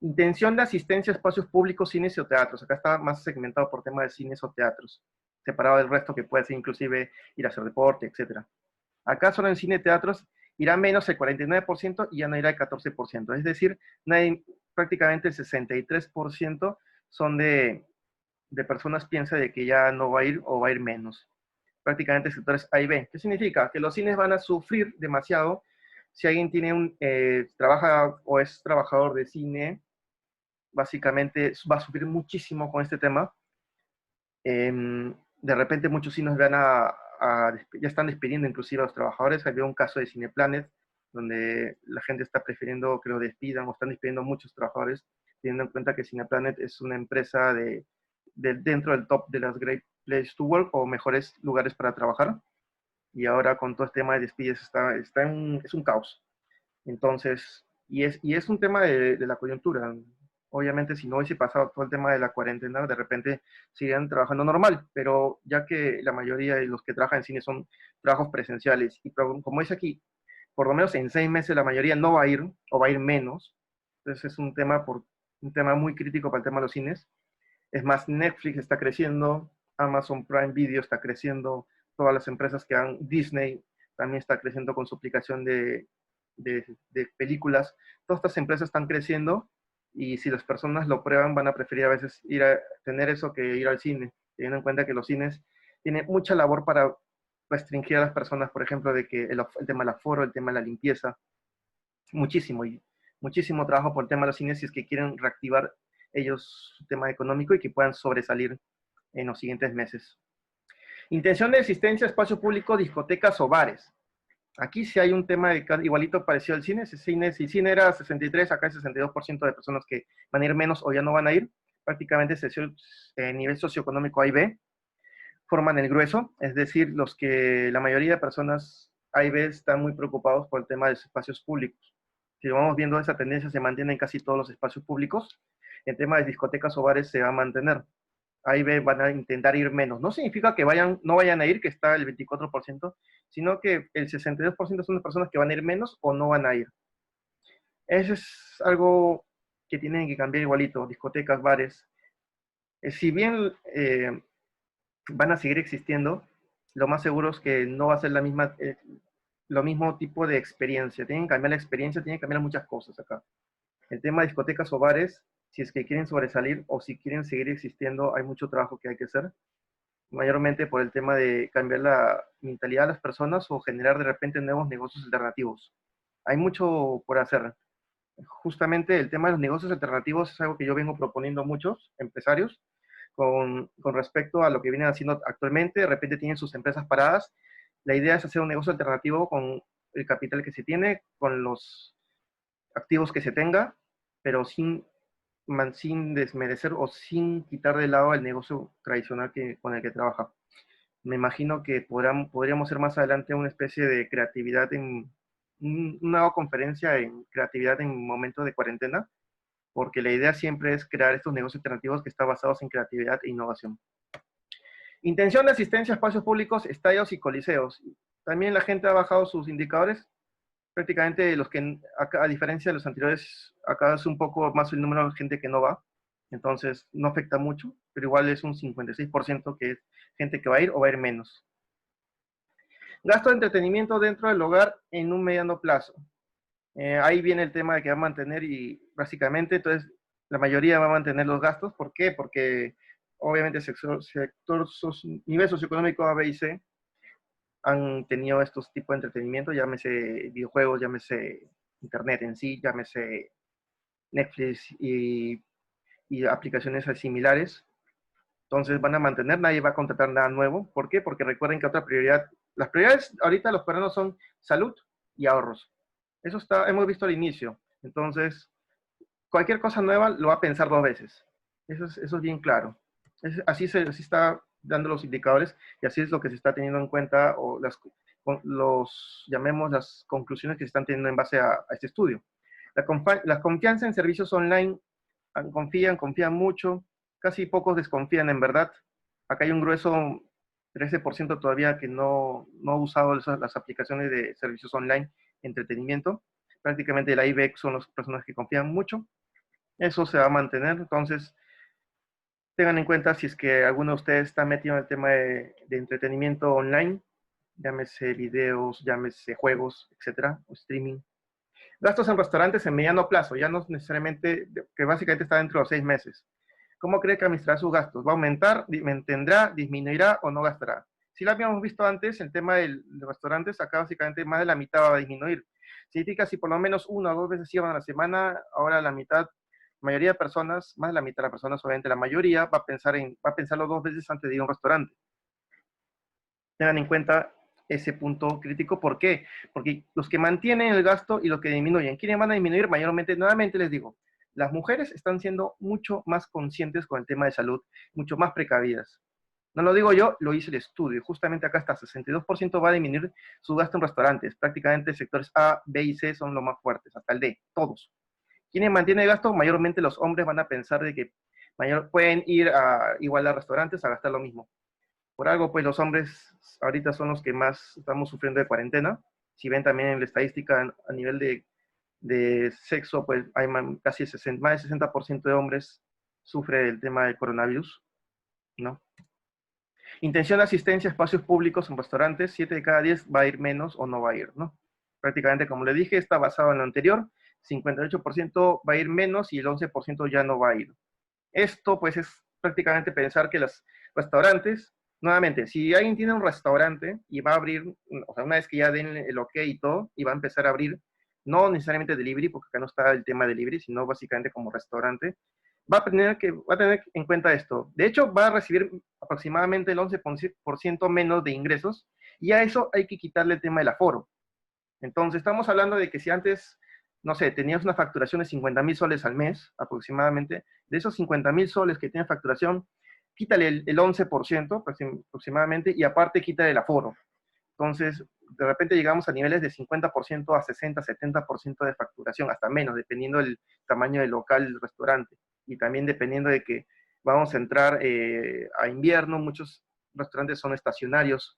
Intención de asistencia a espacios públicos, cines o teatros. Acá está más segmentado por tema de cines o teatros, separado del resto que puede ser inclusive ir a hacer deporte, etc. Acá solo en cine y teatros irá menos el 49% y ya no irá el 14%. Es decir, prácticamente el 63% son de personas piensa de que ya no va a ir o va a ir menos. Prácticamente sectores A y B. ¿Qué significa? Que los cines van a sufrir demasiado si alguien trabaja o es trabajador de cine, básicamente va a sufrir muchísimo con este tema. De repente muchos cines ya están despidiendo inclusive a los trabajadores. Había un caso de Cineplanet donde la gente está prefiriendo que lo despidan o están despidiendo a muchos trabajadores, teniendo en cuenta que Cineplanet es una empresa dentro del top de las Great Place to Work o mejores lugares para trabajar. Y ahora con todo este tema de despidos es un caos. Entonces, y es un tema de la coyuntura. Obviamente, si no hubiese pasado todo el tema de la cuarentena, de repente seguirían trabajando normal, pero ya que la mayoría de los que trabajan en cine son trabajos presenciales, y como es aquí, por lo menos en 6 meses la mayoría no va a ir, o va a ir menos, entonces es un tema muy crítico para el tema de los cines. Es más, Netflix está creciendo, Amazon Prime Video está creciendo, todas las empresas que han, Disney también está creciendo con su aplicación de películas. Todas estas empresas están creciendo y si las personas lo prueban van a preferir a veces ir a tener eso que ir al cine, teniendo en cuenta que los cines tienen mucha labor para restringir a las personas, por ejemplo, de que el tema del aforo, el tema de la limpieza, muchísimo, y muchísimo trabajo por el tema de los cines si es que quieren reactivar ellos su tema económico y que puedan sobresalir en los siguientes meses. Intención de asistencia a espacio público, discotecas o bares. Aquí sí hay un tema igualito parecido al cine. Si el cine era 63, acá hay 62% de personas que van a ir menos o ya no van a ir. Prácticamente nivel socioeconómico A y B forman el grueso, es decir, la mayoría de personas A y B están muy preocupados por el tema de los espacios públicos. Si vamos viendo esa tendencia, se mantiene en casi todos los espacios públicos. El tema de discotecas o bares se va a mantener. A y B van a intentar ir menos. No significa que no vayan a ir, que está el 24%, sino que el 62% son de personas que van a ir menos o no van a ir. Eso es algo que tienen que cambiar igualito, discotecas, bares. Si bien van a seguir existiendo, lo más seguro es que no va a ser lo mismo tipo de experiencia. Tienen que cambiar la experiencia, tienen que cambiar muchas cosas acá. El tema de discotecas o bares, si es que quieren sobresalir o si quieren seguir existiendo, hay mucho trabajo que hay que hacer, mayormente por el tema de cambiar la mentalidad de las personas o generar de repente nuevos negocios alternativos. Hay mucho por hacer. Justamente el tema de los negocios alternativos es algo que yo vengo proponiendo a muchos empresarios, con respecto a lo que vienen haciendo actualmente. De repente tienen sus empresas paradas. La idea es hacer un negocio alternativo con el capital que se tiene, con los activos que se tenga, pero sin desmerecer o sin quitar de lado el negocio tradicional con el que trabaja. Me imagino que podríamos hacer más adelante una especie de creatividad una nueva conferencia en creatividad en momentos de cuarentena, porque la idea siempre es crear estos negocios alternativos que están basados en creatividad e innovación. Intención de asistencia a espacios públicos, estadios y coliseos. También la gente ha bajado sus indicadores. Prácticamente los que, a diferencia de los anteriores, acá es un poco más el número de gente que no va. Entonces no afecta mucho, pero igual es un 56% que es gente que va a ir o va a ir menos. Gasto de entretenimiento dentro del hogar en un mediano plazo. Ahí viene el tema de que va a mantener y básicamente, entonces, la mayoría va a mantener los gastos. ¿Por qué? Porque obviamente nivel socioeconómico A, B y C han tenido estos tipos de entretenimiento, llámese videojuegos, llámese internet en sí, llámese Netflix y aplicaciones similares. Entonces van a mantener, nadie va a contratar nada nuevo. ¿Por qué? Porque recuerden que otra prioridad, las prioridades ahorita los peruanos son salud y ahorros. Eso hemos visto al inicio. Entonces, cualquier cosa nueva lo va a pensar dos veces. Eso es bien claro. Así está dando los indicadores y así es lo que se está teniendo en cuenta o llamemos las conclusiones que se están teniendo en base a este estudio. La confianza en servicios online, confían mucho, casi pocos desconfían en verdad. Acá hay un grueso 13% todavía que no ha usado las aplicaciones de servicios online, entretenimiento. Prácticamente la IBEX son las personas que confían mucho. Eso se va a mantener, entonces tengan en cuenta si es que alguno de ustedes está metido en el tema de entretenimiento online, llámese videos, llámese juegos, etcétera, o streaming. Gastos en restaurantes en mediano plazo, ya no necesariamente, que básicamente está dentro de los 6 meses. ¿Cómo cree que administrará sus gastos? ¿Va a aumentar, mantendrá, disminuirá o no gastará? Si lo habíamos visto antes, el tema de restaurantes, acá básicamente más de la mitad va a disminuir. Significa si por lo menos 1 o 2 veces iban a la semana, ahora la mitad, mayoría de personas, más de la mitad de las personas, obviamente la mayoría, va a pensarlo 2 veces antes de ir a un restaurante. Tengan en cuenta ese punto crítico. ¿Por qué? Porque los que mantienen el gasto y los que disminuyen, ¿quiénes van a disminuir mayormente? Nuevamente les digo, las mujeres están siendo mucho más conscientes con el tema de salud, mucho más precavidas. No lo digo yo, lo hizo el estudio. Justamente acá está, 62% va a disminuir su gasto en restaurantes. Prácticamente sectores A, B y C son los más fuertes, hasta el D, todos. ¿Quiénes mantienen el gasto? Mayormente los hombres van a pensar de que pueden ir igual a restaurantes a gastar lo mismo. Por algo, pues los hombres ahorita son los que más estamos sufriendo de cuarentena. Si ven también en la estadística a nivel de sexo, pues hay casi más del 60% de hombres sufre del tema del coronavirus, ¿no? Intención de asistencia a espacios públicos en restaurantes, 7 de cada 10 va a ir menos o no va a ir, ¿no? Prácticamente, como le dije, está basado en lo anterior, 58% va a ir menos y el 11% ya no va a ir. Esto, pues, es prácticamente pensar que los restaurantes, nuevamente, si alguien tiene un restaurante y va a abrir, o sea, una vez que ya den el ok y todo, y va a empezar a abrir, no necesariamente delivery, porque acá no está el tema delivery, sino básicamente como restaurante, va a tener en cuenta esto. De hecho, va a recibir aproximadamente el 11% menos de ingresos, y a eso hay que quitarle el tema del aforo. Entonces, estamos hablando de que si antes, no sé, tenías una facturación de 50,000 soles al mes aproximadamente, de esos 50,000 soles que tiene facturación, quítale el 11% aproximadamente y aparte quítale el aforo. Entonces, de repente llegamos a niveles de 50% a 60, 70% de facturación, hasta menos, dependiendo del tamaño del local, del restaurante. Y también dependiendo de que vamos a entrar a invierno, muchos restaurantes son estacionarios.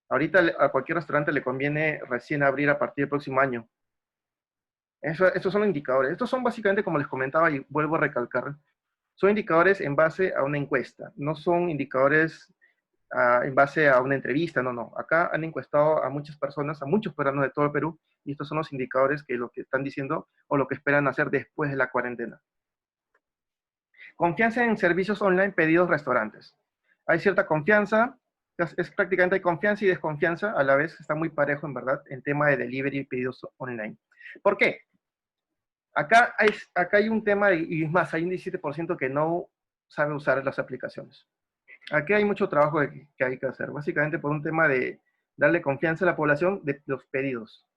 Ahorita a cualquier restaurante le conviene recién abrir a partir del próximo año. Estos son los indicadores. Estos son básicamente, como les comentaba y vuelvo a recalcar, son indicadores en base a una encuesta, no son indicadores en base a una entrevista, no. Acá han encuestado a muchas personas, a muchos peruanos de todo el Perú, y estos son los indicadores que lo que están diciendo o lo que esperan hacer después de la cuarentena. Confianza en servicios online pedidos restaurantes. Hay cierta confianza, prácticamente hay confianza y desconfianza, a la vez está muy parejo en verdad en tema de delivery y pedidos online. ¿Por qué? Acá hay un tema, y es más, hay un 17% que no sabe usar las aplicaciones. Aquí hay mucho trabajo que hay que hacer, básicamente por un tema de darle confianza a la población de los pedidos.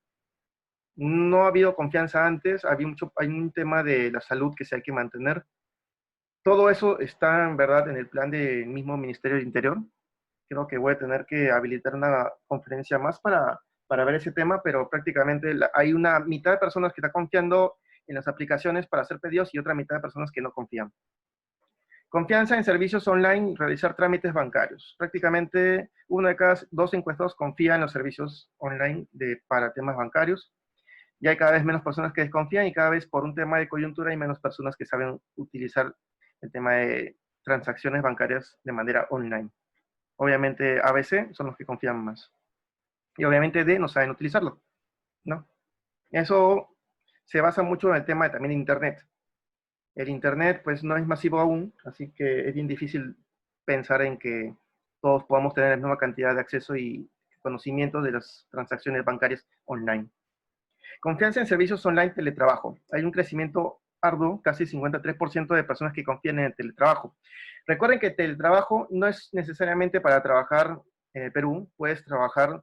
No ha habido confianza antes, hay un tema de la salud que se hay que mantener. Todo eso está en verdad en el plan del mismo Ministerio del Interior. Creo que voy a tener que habilitar una conferencia más para ver ese tema, pero prácticamente hay una mitad de personas que está confiando en las aplicaciones para hacer pedidos y otra mitad de personas que no confían. Confianza en servicios online, realizar trámites bancarios. Prácticamente uno de cada dos encuestados confía en los servicios online para temas bancarios. Ya hay cada vez menos personas que desconfían y cada vez por un tema de coyuntura hay menos personas que saben utilizar el tema de transacciones bancarias de manera online. Obviamente ABC son los que confían más. Y obviamente D no saben utilizarlo, ¿no? Eso se basa mucho en el tema de también Internet. El Internet pues no es masivo aún, así que es bien difícil pensar en que todos podamos tener la misma cantidad de acceso y conocimiento de las transacciones bancarias online. Confianza en servicios online, teletrabajo. Hay un crecimiento arduo, casi 53% de personas que confían en el teletrabajo. Recuerden que el teletrabajo no es necesariamente para trabajar en el Perú, puedes trabajar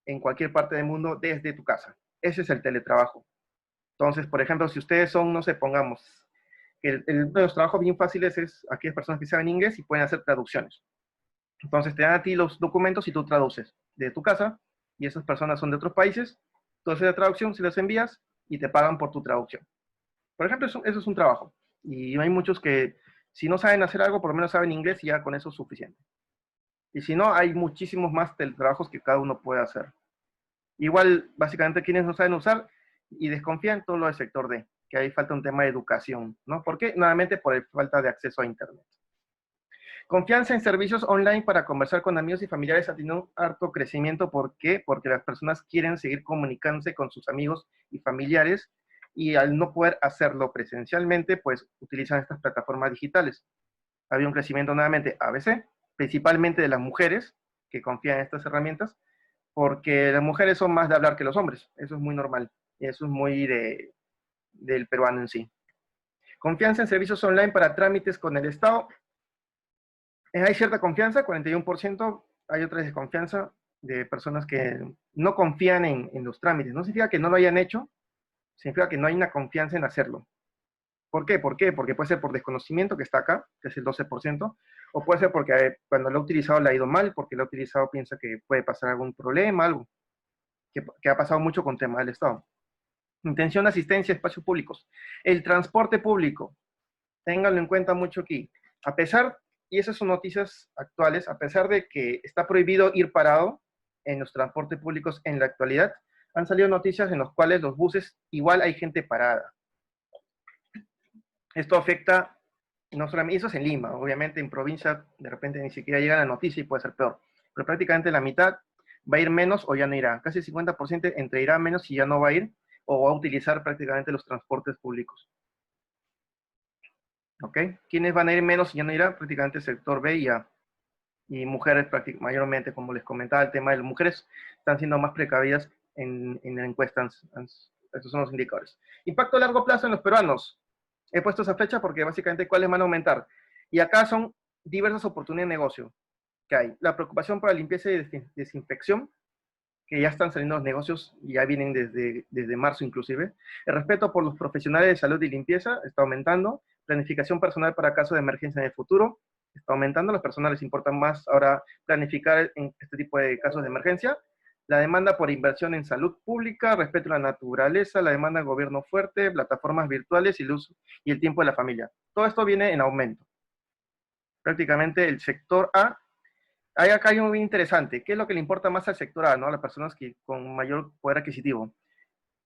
en cualquier parte del mundo desde tu casa. Ese es el teletrabajo. Entonces, por ejemplo, si ustedes son, no sé, pongamos, uno de los trabajos bien fáciles es aquellas personas que saben inglés y pueden hacer traducciones. Entonces te dan a ti los documentos y tú traduces de tu casa y esas personas son de otros países. Entonces la traducción se las envías y te pagan por tu traducción. Por ejemplo, eso es un trabajo. Y hay muchos que si no saben hacer algo, por lo menos saben inglés y ya con eso es suficiente. Y si no, hay muchísimos más trabajos que cada uno puede hacer. Igual, básicamente, quienes no saben usar y desconfían todo lo del sector D, que ahí falta un tema de educación, ¿no? ¿Por qué? Nuevamente por la falta de acceso a Internet. Confianza en servicios online para conversar con amigos y familiares ha tenido un harto crecimiento. ¿Por qué? Porque las personas quieren seguir comunicándose con sus amigos y familiares y al no poder hacerlo presencialmente, pues utilizan estas plataformas digitales. Había un crecimiento nuevamente ABC, principalmente de las mujeres que confían en estas herramientas, porque las mujeres son más de hablar que los hombres. Eso es muy normal. Y eso es muy del peruano en sí. Confianza en servicios online para trámites con el Estado. Hay cierta confianza, 41%. Hay otra desconfianza de personas que no confían en los trámites. No significa que no lo hayan hecho, significa que no hay una confianza en hacerlo. ¿Por qué? ¿Por qué? Porque puede ser por desconocimiento, que está acá, que es el 12%, o puede ser porque cuando lo ha utilizado le ha ido mal, porque lo ha utilizado piensa que puede pasar algún problema, algo, que ha pasado mucho con temas del Estado. Intención de asistencia a espacios públicos. El transporte público, ténganlo en cuenta mucho aquí. A pesar, y esas son noticias actuales, a pesar de que está prohibido ir parado en los transportes públicos en la actualidad, han salido noticias en las cuales los buses igual hay gente parada. Esto afecta, no solamente, eso es en Lima, obviamente en provincia de repente ni siquiera llega la noticia y puede ser peor, pero prácticamente la mitad va a ir menos o ya no irá, casi 50% entre irá menos y ya no va a ir, o va a utilizar prácticamente los transportes públicos. ¿Ok? ¿Quiénes van a ir menos y ya no irá? Prácticamente el sector B y A. Y mujeres, mayormente, como les comentaba, el tema de las mujeres están siendo más precavidas en la encuesta. Estos son los indicadores. Impacto a largo plazo en los peruanos. He puesto esa fecha porque básicamente cuáles van a aumentar. Y acá son diversas oportunidades de negocio que hay. La preocupación por la limpieza y desinfección, que ya están saliendo los negocios y ya vienen desde marzo inclusive. El respeto por los profesionales de salud y limpieza está aumentando. Planificación personal para casos de emergencia en el futuro está aumentando. A las personas les importa más ahora planificar en este tipo de casos de emergencia. La demanda por inversión en salud pública, respeto a la naturaleza, la demanda de gobierno fuerte, plataformas virtuales y el uso y el tiempo de la familia. Todo esto viene en aumento. Prácticamente el sector A, acá hay algo muy interesante. ¿Qué es lo que le importa más al sector A, ¿no? A las personas que con mayor poder adquisitivo?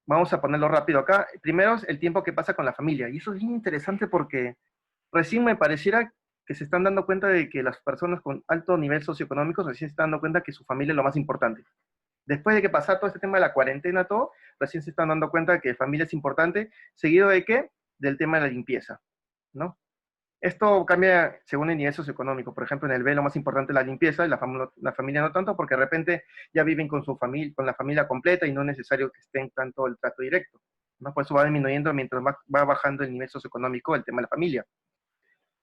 Vamos a ponerlo rápido acá. Primero es el tiempo que pasa con la familia. Y eso es bien interesante porque recién me pareciera que se están dando cuenta de que las personas con alto nivel socioeconómico recién se están dando cuenta que su familia es lo más importante. Después de que pasara todo este tema de la cuarentena, todo, recién se están dando cuenta de que familia es importante, seguido de qué? Del tema de la limpieza, ¿no? Esto cambia según el nivel socioeconómico. Por ejemplo, en el B lo más importante es la limpieza, y la familia no tanto, porque de repente ya viven con su familia, con la familia completa y no es necesario que estén tanto el trato directo, ¿no? Por eso va disminuyendo mientras va bajando el nivel socioeconómico el tema de la familia.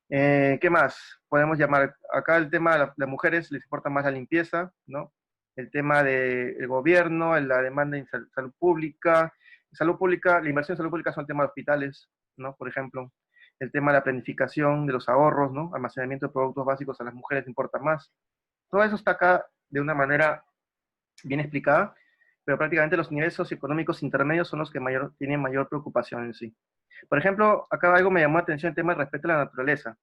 ¿Qué más? Podemos llamar, acá el tema de las mujeres les importa más la limpieza, ¿no? El tema del gobierno, la demanda en salud pública, la inversión en salud pública son temas de hospitales, ¿no? Por ejemplo, el tema de la planificación de los ahorros, ¿no? Almacenamiento de productos básicos a las mujeres importa más. Todo eso está acá de una manera bien explicada, pero prácticamente los niveles socioeconómicos intermedios son los que tienen mayor preocupación en sí. Por ejemplo, acá algo me llamó la atención el tema del respeto a la naturaleza,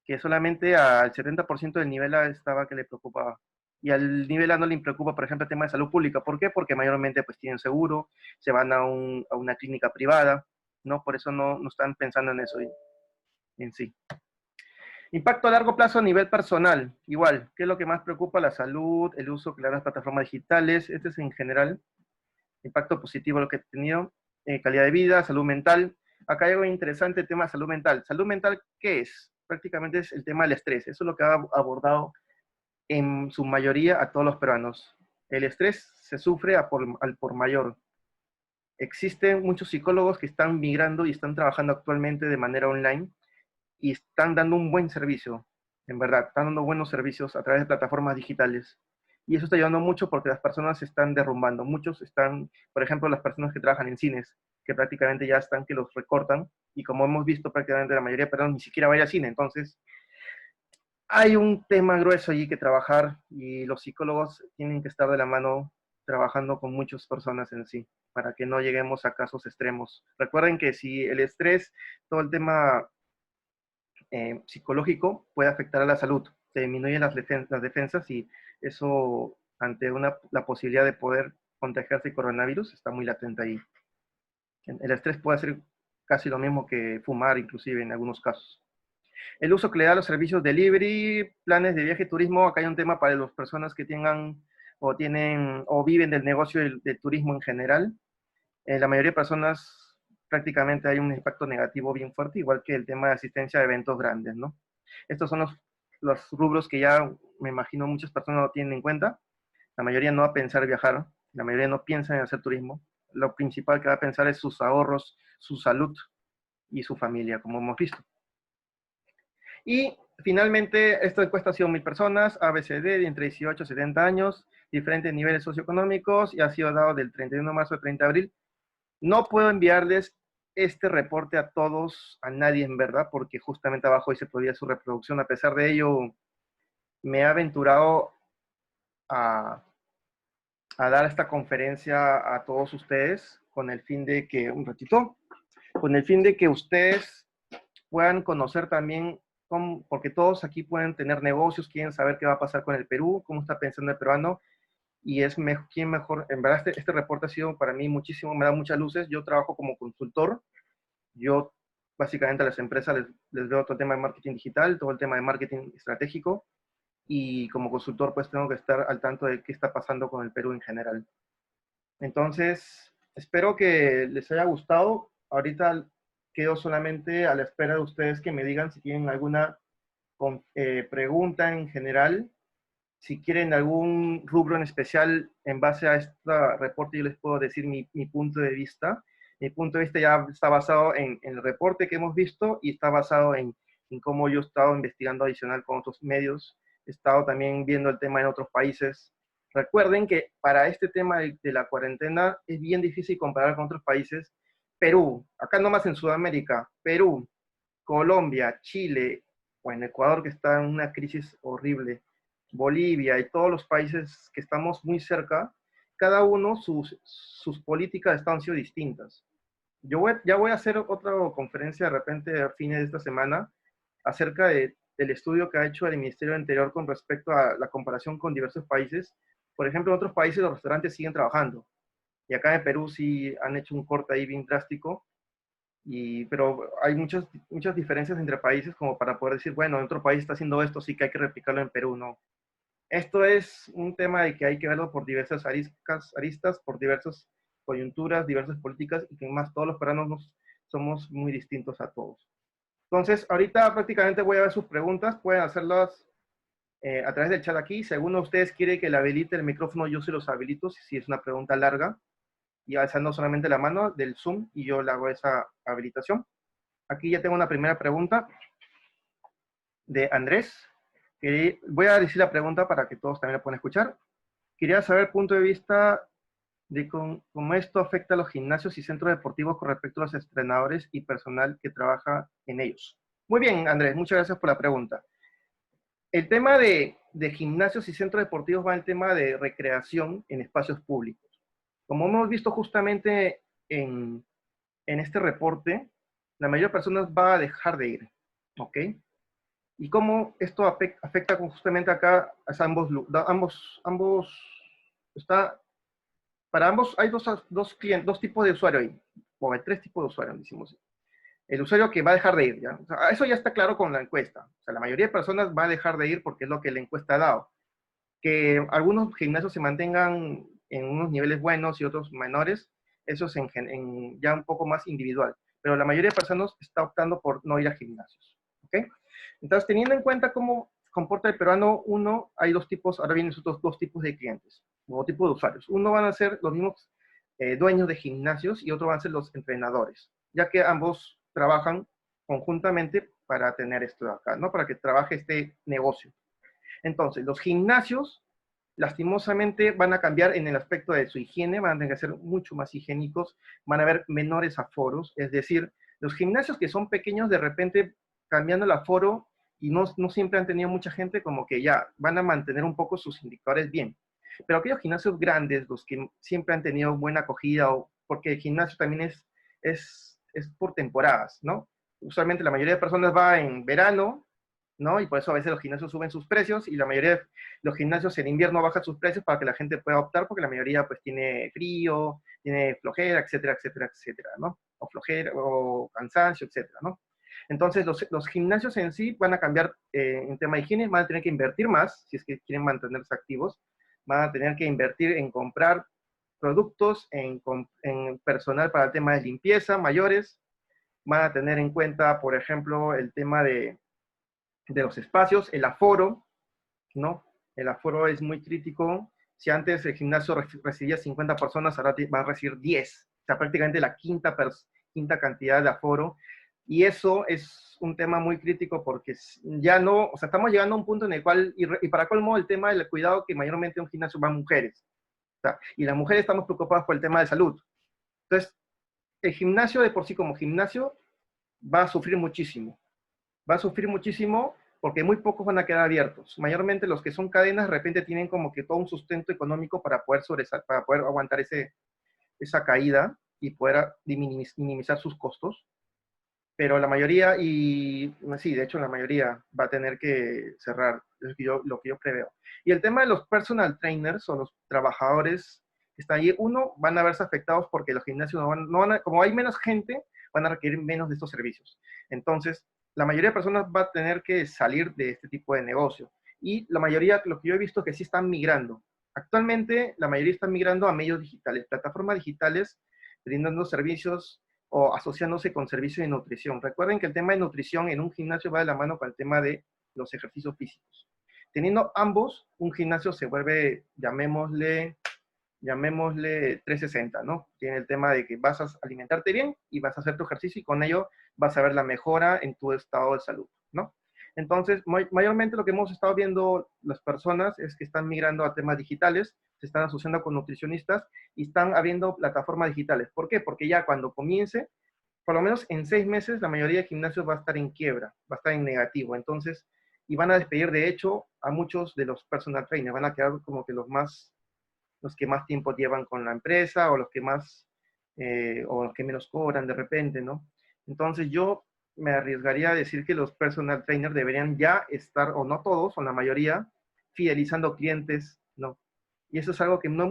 que solamente al 70% del nivel A estaba que le preocupaba. Y al nivel A no le preocupa, por ejemplo, el tema de salud pública. ¿Por qué? Porque mayormente pues tienen seguro, se van a una clínica privada, ¿no? Por eso no están pensando en eso en sí. Impacto a largo plazo a nivel personal, igual, ¿qué es lo que más preocupa? La salud, el uso que le dan las plataformas digitales, este es en general, impacto positivo lo que he tenido, calidad de vida, salud mental. Acá hay algo interesante, el tema de salud mental. ¿Salud mental qué es? Prácticamente es el tema del estrés, eso es lo que ha abordado en su mayoría a todos los peruanos. El estrés se sufre al por mayor. Existen muchos psicólogos que están migrando y están trabajando actualmente de manera online y están dando un buen servicio, en verdad, están dando buenos servicios a través de plataformas digitales. Y eso está ayudando mucho porque las personas se están derrumbando. Muchos están, por ejemplo, las personas que trabajan en cines, que prácticamente ya están que los recortan, y como hemos visto prácticamente la mayoría de personas ni siquiera va a ir al cine. Entonces, hay un tema grueso allí que trabajar y los psicólogos tienen que estar de la mano trabajando con muchas personas en sí, para que no lleguemos a casos extremos. Recuerden que si el estrés, todo el tema psicológico puede afectar a la salud, se disminuyen las defensas y eso ante la posibilidad de poder contagiarse de coronavirus está muy latente ahí. El estrés puede ser casi lo mismo que fumar, inclusive en algunos casos. El uso que le da a los servicios delivery, planes de viaje y turismo, acá hay un tema para las personas que tengan o tienen o viven del negocio del turismo en general. La mayoría de personas prácticamente hay un impacto negativo bien fuerte, igual que el tema de asistencia a eventos grandes, ¿no? Estos son los rubros que ya me imagino muchas personas no tienen en cuenta. La mayoría no va a pensar viajar, la mayoría no piensa en hacer turismo. Lo principal que va a pensar es sus ahorros, su salud y su familia, como hemos visto. Y finalmente, esta encuesta ha sido 1000 personas, ABCD, de entre 18 y 70 años, diferentes niveles socioeconómicos, y ha sido dado del 31 de marzo al 30 de abril. No puedo enviarles este reporte a todos, a nadie en verdad, porque justamente abajo dice prohibida su reproducción. A pesar de ello, me he aventurado a, a dar esta conferencia a todos ustedes con el fin de que, un ratito, con el fin de que ustedes puedan conocer también, porque todos aquí pueden tener negocios, quieren saber qué va a pasar con el Perú, cómo está pensando el peruano, y es quién mejor, en verdad este reporte ha sido para mí muchísimo, me da muchas luces. Yo trabajo como consultor, yo básicamente a las empresas les veo todo el tema de marketing digital, todo el tema de marketing estratégico, y como consultor pues tengo que estar al tanto de qué está pasando con el Perú en general. Entonces, espero que les haya gustado. Ahorita quedo solamente a la espera de ustedes que me digan si tienen alguna pregunta en general. Si quieren algún rubro en especial en base a este reporte, yo les puedo decir mi punto de vista. Mi punto de vista ya está basado en el reporte que hemos visto y está basado en cómo yo he estado investigando adicional con otros medios. He estado también viendo el tema en otros países. Recuerden que para este tema de la cuarentena es bien difícil comparar con otros países. Perú, acá nomás en Sudamérica, Perú, Colombia, Chile o en Ecuador, que está en una crisis horrible, Bolivia y todos los países que estamos muy cerca, cada uno sus políticas están siendo distintas. Ya voy a hacer otra conferencia de repente a fines de esta semana acerca del estudio que ha hecho el Ministerio del Interior con respecto a la comparación con diversos países. Por ejemplo, en otros países los restaurantes siguen trabajando y acá en Perú sí han hecho un corte ahí bien drástico, pero hay muchas diferencias entre países como para poder decir, bueno, en otro país está haciendo esto, sí que hay que replicarlo en Perú, no. Esto es un tema de que hay que verlo por diversas aristas, por diversas coyunturas, diversas políticas, y que más todos los peruanos somos muy distintos a todos. Entonces, ahorita prácticamente voy a ver sus preguntas, pueden hacerlas a través del chat aquí. Si alguno de ustedes quiere que le habilite el micrófono, yo se los habilito, si es una pregunta larga, y alzando solamente la mano del Zoom, y yo le hago esa habilitación. Aquí ya tengo una primera pregunta. de Andrés. Voy a decir la pregunta para que todos también la puedan escuchar. Quería saber el punto de vista de cómo esto afecta a los gimnasios y centros deportivos con respecto a los entrenadores y personal que trabaja en ellos. Muy bien, Andrés, muchas gracias por la pregunta. El tema de gimnasios y centros deportivos va al tema de recreación en espacios públicos. Como hemos visto justamente en este reporte, la mayoría de personas va a dejar de ir, ¿ok? Y cómo esto afecta justamente acá a está, para ambos hay dos tipos de usuario ahí, o hay tres tipos de usuarios, decimos. El usuario que va a dejar de ir, ¿ya? O sea, eso ya está claro con la encuesta. O sea, la mayoría de personas va a dejar de ir porque es lo que la encuesta ha dado. Que algunos gimnasios se mantengan en unos niveles buenos y otros menores, eso es ya un poco más individual. Pero la mayoría de personas está optando por no ir a gimnasios. ¿Ok? Entonces, teniendo en cuenta cómo se comporta el peruano, hay dos tipos, ahora vienen estos dos tipos de clientes, o tipos de usuarios. Uno van a ser los mismos dueños de gimnasios y otro van a ser los entrenadores, ya que ambos trabajan conjuntamente para tener esto de acá, ¿no? Para que trabaje este negocio. Entonces, los gimnasios, lastimosamente, van a cambiar en el aspecto de su higiene, van a tener que ser mucho más higiénicos, van a haber menores aforos, es decir, los gimnasios que son pequeños, de repente, cambiando el aforo, y no siempre han tenido mucha gente, como que ya van a mantener un poco sus indicadores bien. Pero aquellos gimnasios grandes, los que siempre han tenido buena acogida, porque el gimnasio también es por temporadas, ¿no? Usualmente la mayoría de personas va en verano, ¿no? Y por eso a veces los gimnasios suben sus precios y la mayoría de los gimnasios en invierno bajan sus precios para que la gente pueda optar, porque la mayoría pues tiene frío, tiene flojera, etcétera, etcétera, etcétera, ¿no? O flojera, o cansancio, etcétera, ¿no? Entonces los gimnasios en sí van a cambiar en tema de higiene, van a tener que invertir más, si es que quieren mantenerse activos, van a tener que invertir en comprar productos, en personal para el tema de limpieza, mayores, van a tener en cuenta, por ejemplo, el tema de los espacios, el aforo, ¿no? El aforo es muy crítico. Si antes el gimnasio recibía 50 personas, ahora va a recibir 10. O sea, prácticamente la quinta cantidad de aforo. Y eso es un tema muy crítico porque ya no, o sea, estamos llegando a un punto en el cual, y para colmo, el tema del cuidado, que mayormente en un gimnasio van mujeres. O sea, y las mujeres estamos preocupadas por el tema de salud. Entonces, el gimnasio de por sí como gimnasio va a sufrir muchísimo. Va a sufrir muchísimo porque muy pocos van a quedar abiertos. Mayormente los que son cadenas de repente tienen como que todo un sustento económico para poder aguantar esa caída y poder minimizar sus costos. Pero la mayoría, y sí, de hecho la mayoría va a tener que cerrar, es lo que yo preveo. Y el tema de los personal trainers o los trabajadores que están ahí, uno, van a verse afectados porque los gimnasios como hay menos gente, van a requerir menos de estos servicios. Entonces, la mayoría de personas va a tener que salir de este tipo de negocio. Y la mayoría, lo que yo he visto, que sí están migrando. Actualmente, la mayoría están migrando a medios digitales, plataformas digitales, brindando servicios o asociándose con servicios de nutrición. Recuerden que el tema de nutrición en un gimnasio va de la mano con el tema de los ejercicios físicos. Teniendo ambos, un gimnasio se vuelve, llamémosle 360, ¿no? Tiene el tema de que vas a alimentarte bien y vas a hacer tu ejercicio y con ello vas a ver la mejora en tu estado de salud, ¿no? Entonces, mayormente lo que hemos estado viendo las personas es que están migrando a temas digitales, se están asociando con nutricionistas y están habiendo plataformas digitales. ¿Por qué? Porque ya cuando comience, por lo menos en 6 meses, la mayoría de gimnasios va a estar en quiebra, va a estar en negativo. Entonces, y van a despedir, de hecho, a muchos de los personal trainers, van a quedar como que los que más tiempo llevan con la empresa o o los que menos cobran de repente, ¿no? Entonces yo me arriesgaría a decir que los personal trainers deberían ya estar, o no todos, o la mayoría, fidelizando clientes, ¿no? Y eso es algo que no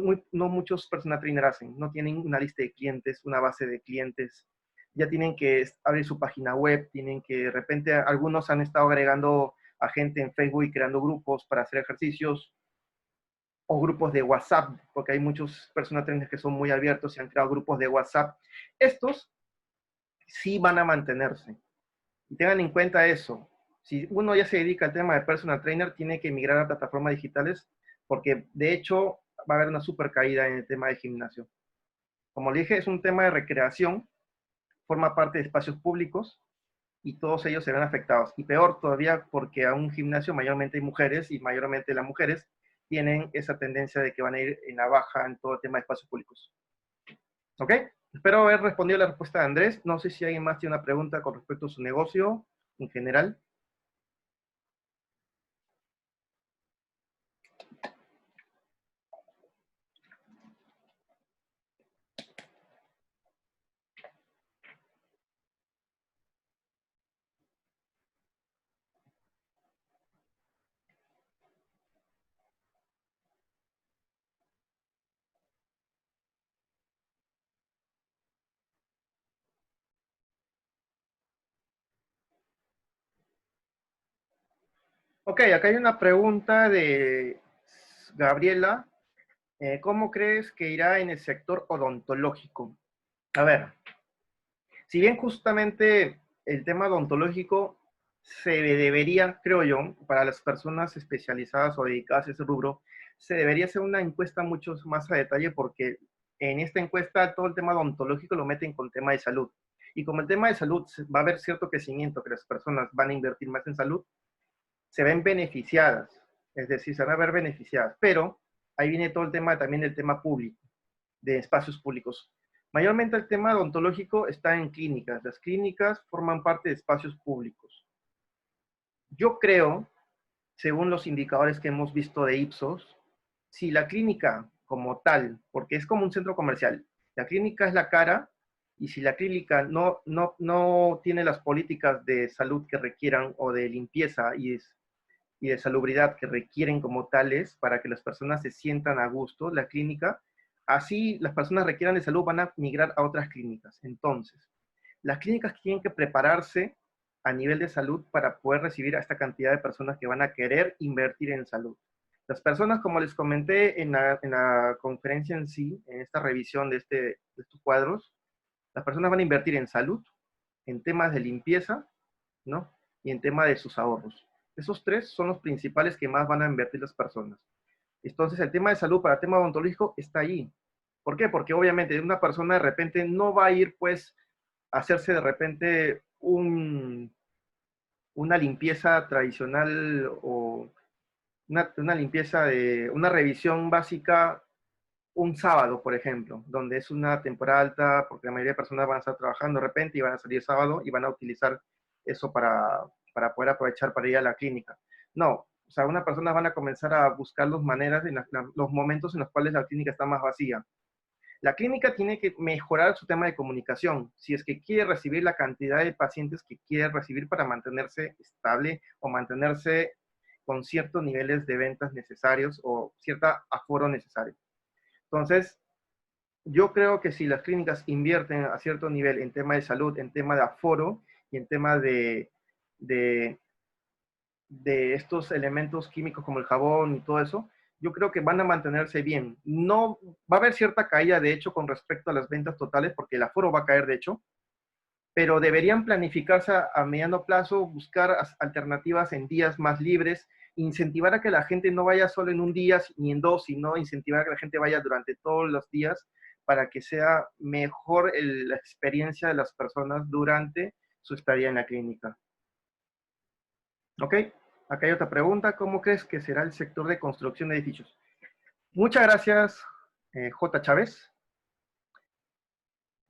muchos personal trainers hacen, no tienen una lista de clientes, una base de clientes, ya tienen que abrir su página web, tienen que, de repente, algunos han estado agregando a gente en Facebook y creando grupos para hacer ejercicios, o grupos de WhatsApp, porque hay muchos personal trainers que son muy abiertos y han creado grupos de WhatsApp. Estos sí van a mantenerse. Y tengan en cuenta eso. Si uno ya se dedica al tema de personal trainer, tiene que migrar a plataformas digitales, porque de hecho va a haber una super caída en el tema de gimnasio. Como le dije, es un tema de recreación, forma parte de espacios públicos, y todos ellos se ven afectados. Y peor todavía porque a un gimnasio mayormente hay mujeres y mayormente las mujeres tienen esa tendencia de que van a ir en la baja en todo el tema de espacios públicos. ¿Ok? Espero haber respondido la respuesta de Andrés. No sé si alguien más tiene una pregunta con respecto a su negocio en general. Ok, acá hay una pregunta de Gabriela. ¿Cómo crees que irá en el sector odontológico? A ver, si bien justamente el tema odontológico se debería, creo yo, para las personas especializadas o dedicadas a ese rubro, se debería hacer una encuesta mucho más a detalle porque en esta encuesta todo el tema odontológico lo meten con tema de salud. Y como el tema de salud va a haber cierto crecimiento, que las personas van a invertir más en salud, se ven beneficiadas, es decir, se van a ver beneficiadas. Pero ahí viene todo el tema también del tema público, de espacios públicos. Mayormente el tema odontológico está en clínicas. Las clínicas forman parte de espacios públicos. Yo creo, según los indicadores que hemos visto de Ipsos, si la clínica como tal, porque es como un centro comercial, la clínica es la cara, y si la clínica no tiene las políticas de salud que requieran o de limpieza y de salubridad que requieren como tales para que las personas se sientan a gusto, la clínica, así las personas requieran de salud van a migrar a otras clínicas. Entonces, las clínicas tienen que prepararse a nivel de salud para poder recibir a esta cantidad de personas que van a querer invertir en salud. Las personas, como les comenté en la conferencia en sí, en esta revisión de estos cuadros, las personas van a invertir en salud, en temas de limpieza, ¿no? Y en tema de sus ahorros. Esos tres son los principales que más van a invertir las personas. Entonces, el tema de salud para el tema odontológico está ahí. ¿Por qué? Porque obviamente una persona de repente no va a ir, pues, a hacerse de repente una limpieza tradicional o una limpieza de una revisión básica un sábado, por ejemplo, donde es una temporada alta, porque la mayoría de personas van a estar trabajando de repente y van a salir sábado y van a utilizar eso para poder aprovechar para ir a la clínica. No, o sea, unas personas van a comenzar a buscar las maneras, los momentos en los cuales la clínica está más vacía. La clínica tiene que mejorar su tema de comunicación, si es que quiere recibir la cantidad de pacientes que quiere recibir para mantenerse estable o mantenerse con ciertos niveles de ventas necesarios o cierta aforo necesario. Entonces, yo creo que si las clínicas invierten a cierto nivel en tema de salud, en tema de aforo y en tema de, de estos elementos químicos como el jabón y todo eso, yo creo que van a mantenerse bien. No va a haber cierta caída, de hecho, con respecto a las ventas totales, porque el aforo va a caer, de hecho, pero deberían planificarse a mediano plazo, buscar alternativas en días más libres, incentivar a que la gente no vaya solo en un día ni en dos, sino incentivar a que la gente vaya durante todos los días para que sea mejor la experiencia de las personas durante su estadía en la clínica. ¿Ok? Acá hay otra pregunta. ¿Cómo crees que será el sector de construcción de edificios? Muchas gracias, J. Chávez.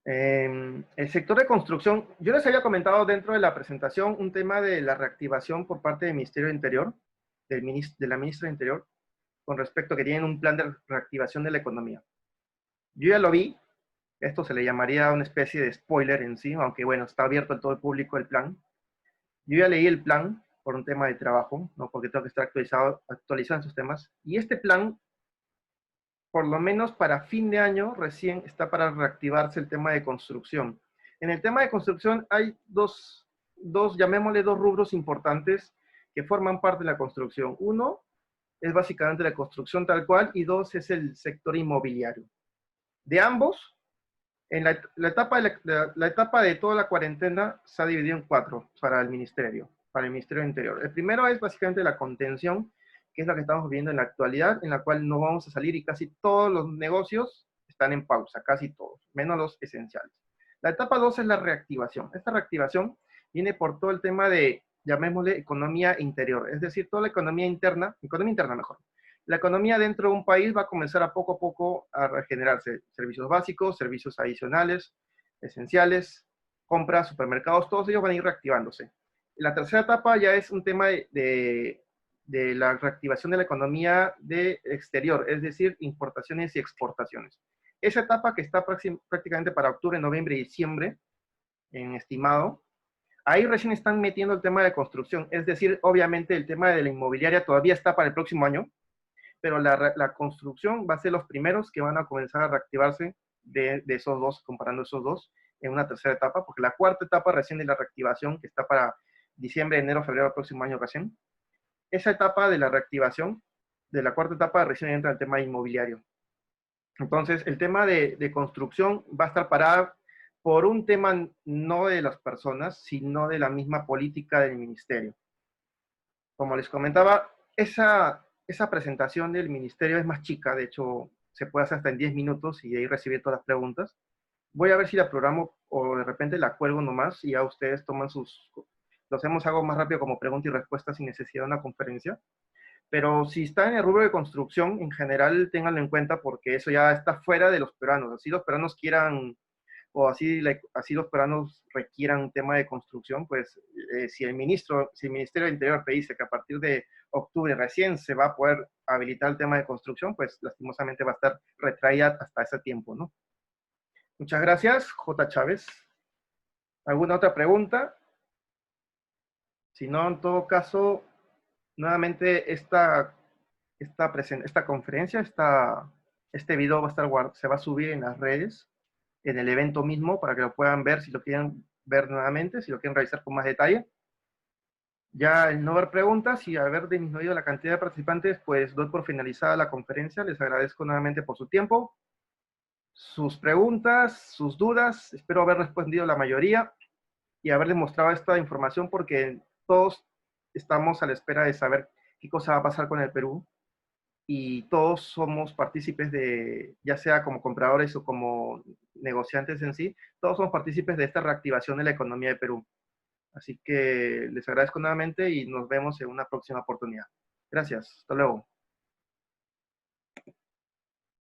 El sector de construcción, yo les había comentado dentro de la presentación un tema de la reactivación por parte del Ministerio de Interior, de la ministra de Interior, con respecto a que tienen un plan de reactivación de la economía. Yo ya lo vi, esto se le llamaría una especie de spoiler en sí, aunque bueno, está abierto a todo el público el plan. Yo ya leí el plan por un tema de trabajo, ¿no? Porque tengo que estar actualizado en esos temas, y este plan por lo menos para fin de año recién está para reactivarse el tema de construcción. En el tema de construcción hay llamémosle dos rubros importantes que forman parte de la construcción. Uno es básicamente la construcción tal cual y dos es el sector inmobiliario. De ambos, en la etapa de toda la cuarentena se ha dividido en cuatro para el Ministerio de Interior. El primero es básicamente la contención, que es la que estamos viviendo en la actualidad, en la cual no vamos a salir y casi todos los negocios están en pausa, casi todos, menos los esenciales. La etapa 2 es la reactivación. Esta reactivación viene por todo el tema de, llamémosle, economía interior, es decir, toda la economía interna mejor. La economía dentro de un país va a comenzar a poco a regenerarse. Servicios básicos, servicios adicionales, esenciales, compras, supermercados, todos ellos van a ir reactivándose. La tercera etapa ya es un tema de la reactivación de la economía de exterior, es decir, importaciones y exportaciones. Esa etapa que está prácticamente para octubre, noviembre y diciembre, en estimado, ahí recién están metiendo el tema de construcción, es decir, obviamente el tema de la inmobiliaria todavía está para el próximo año, pero la construcción va a ser los primeros que van a comenzar a reactivarse de esos dos, comparando esos dos, en una tercera etapa, porque la cuarta etapa recién de la reactivación, que está para diciembre, enero, febrero del próximo año recién, esa etapa de la reactivación, de la cuarta etapa, recién entra el tema inmobiliario. Entonces, el tema de construcción va a estar parada por un tema no de las personas, sino de la misma política del ministerio. Como les comentaba, esa presentación del ministerio es más chica, de hecho, se puede hacer hasta en 10 minutos y de ahí recibir todas las preguntas. Voy a ver si la programo o de repente la cuelgo nomás y ya ustedes toman lo hacemos algo más rápido como pregunta y respuesta sin necesidad de una conferencia. Pero si está en el rubro de construcción, en general, ténganlo en cuenta porque eso ya está fuera de los peruanos. Así los peruanos quieran, o así los peruanos requieran un tema de construcción, pues si el Ministerio del Interior te dice que a partir de octubre recién se va a poder habilitar el tema de construcción, pues lastimosamente va a estar retraída hasta ese tiempo, ¿no? Muchas gracias, J. Chávez. ¿Alguna otra pregunta? Si no, en todo caso, nuevamente esta conferencia, este video va a estar se va a subir en las redes, en el evento mismo, para que lo puedan ver si lo quieren ver nuevamente, si lo quieren revisar con más detalle. Ya al no haber preguntas y haber disminuido la cantidad de participantes, pues doy por finalizada la conferencia. Les agradezco nuevamente por su tiempo, sus preguntas, sus dudas. Espero haber respondido la mayoría y haberles mostrado esta información porque todos estamos a la espera de saber qué cosa va a pasar con el Perú y todos somos partícipes de, ya sea como compradores o como negociantes en sí, todos somos partícipes de esta reactivación de la economía de Perú. Así que les agradezco nuevamente y nos vemos en una próxima oportunidad. Gracias. Hasta luego.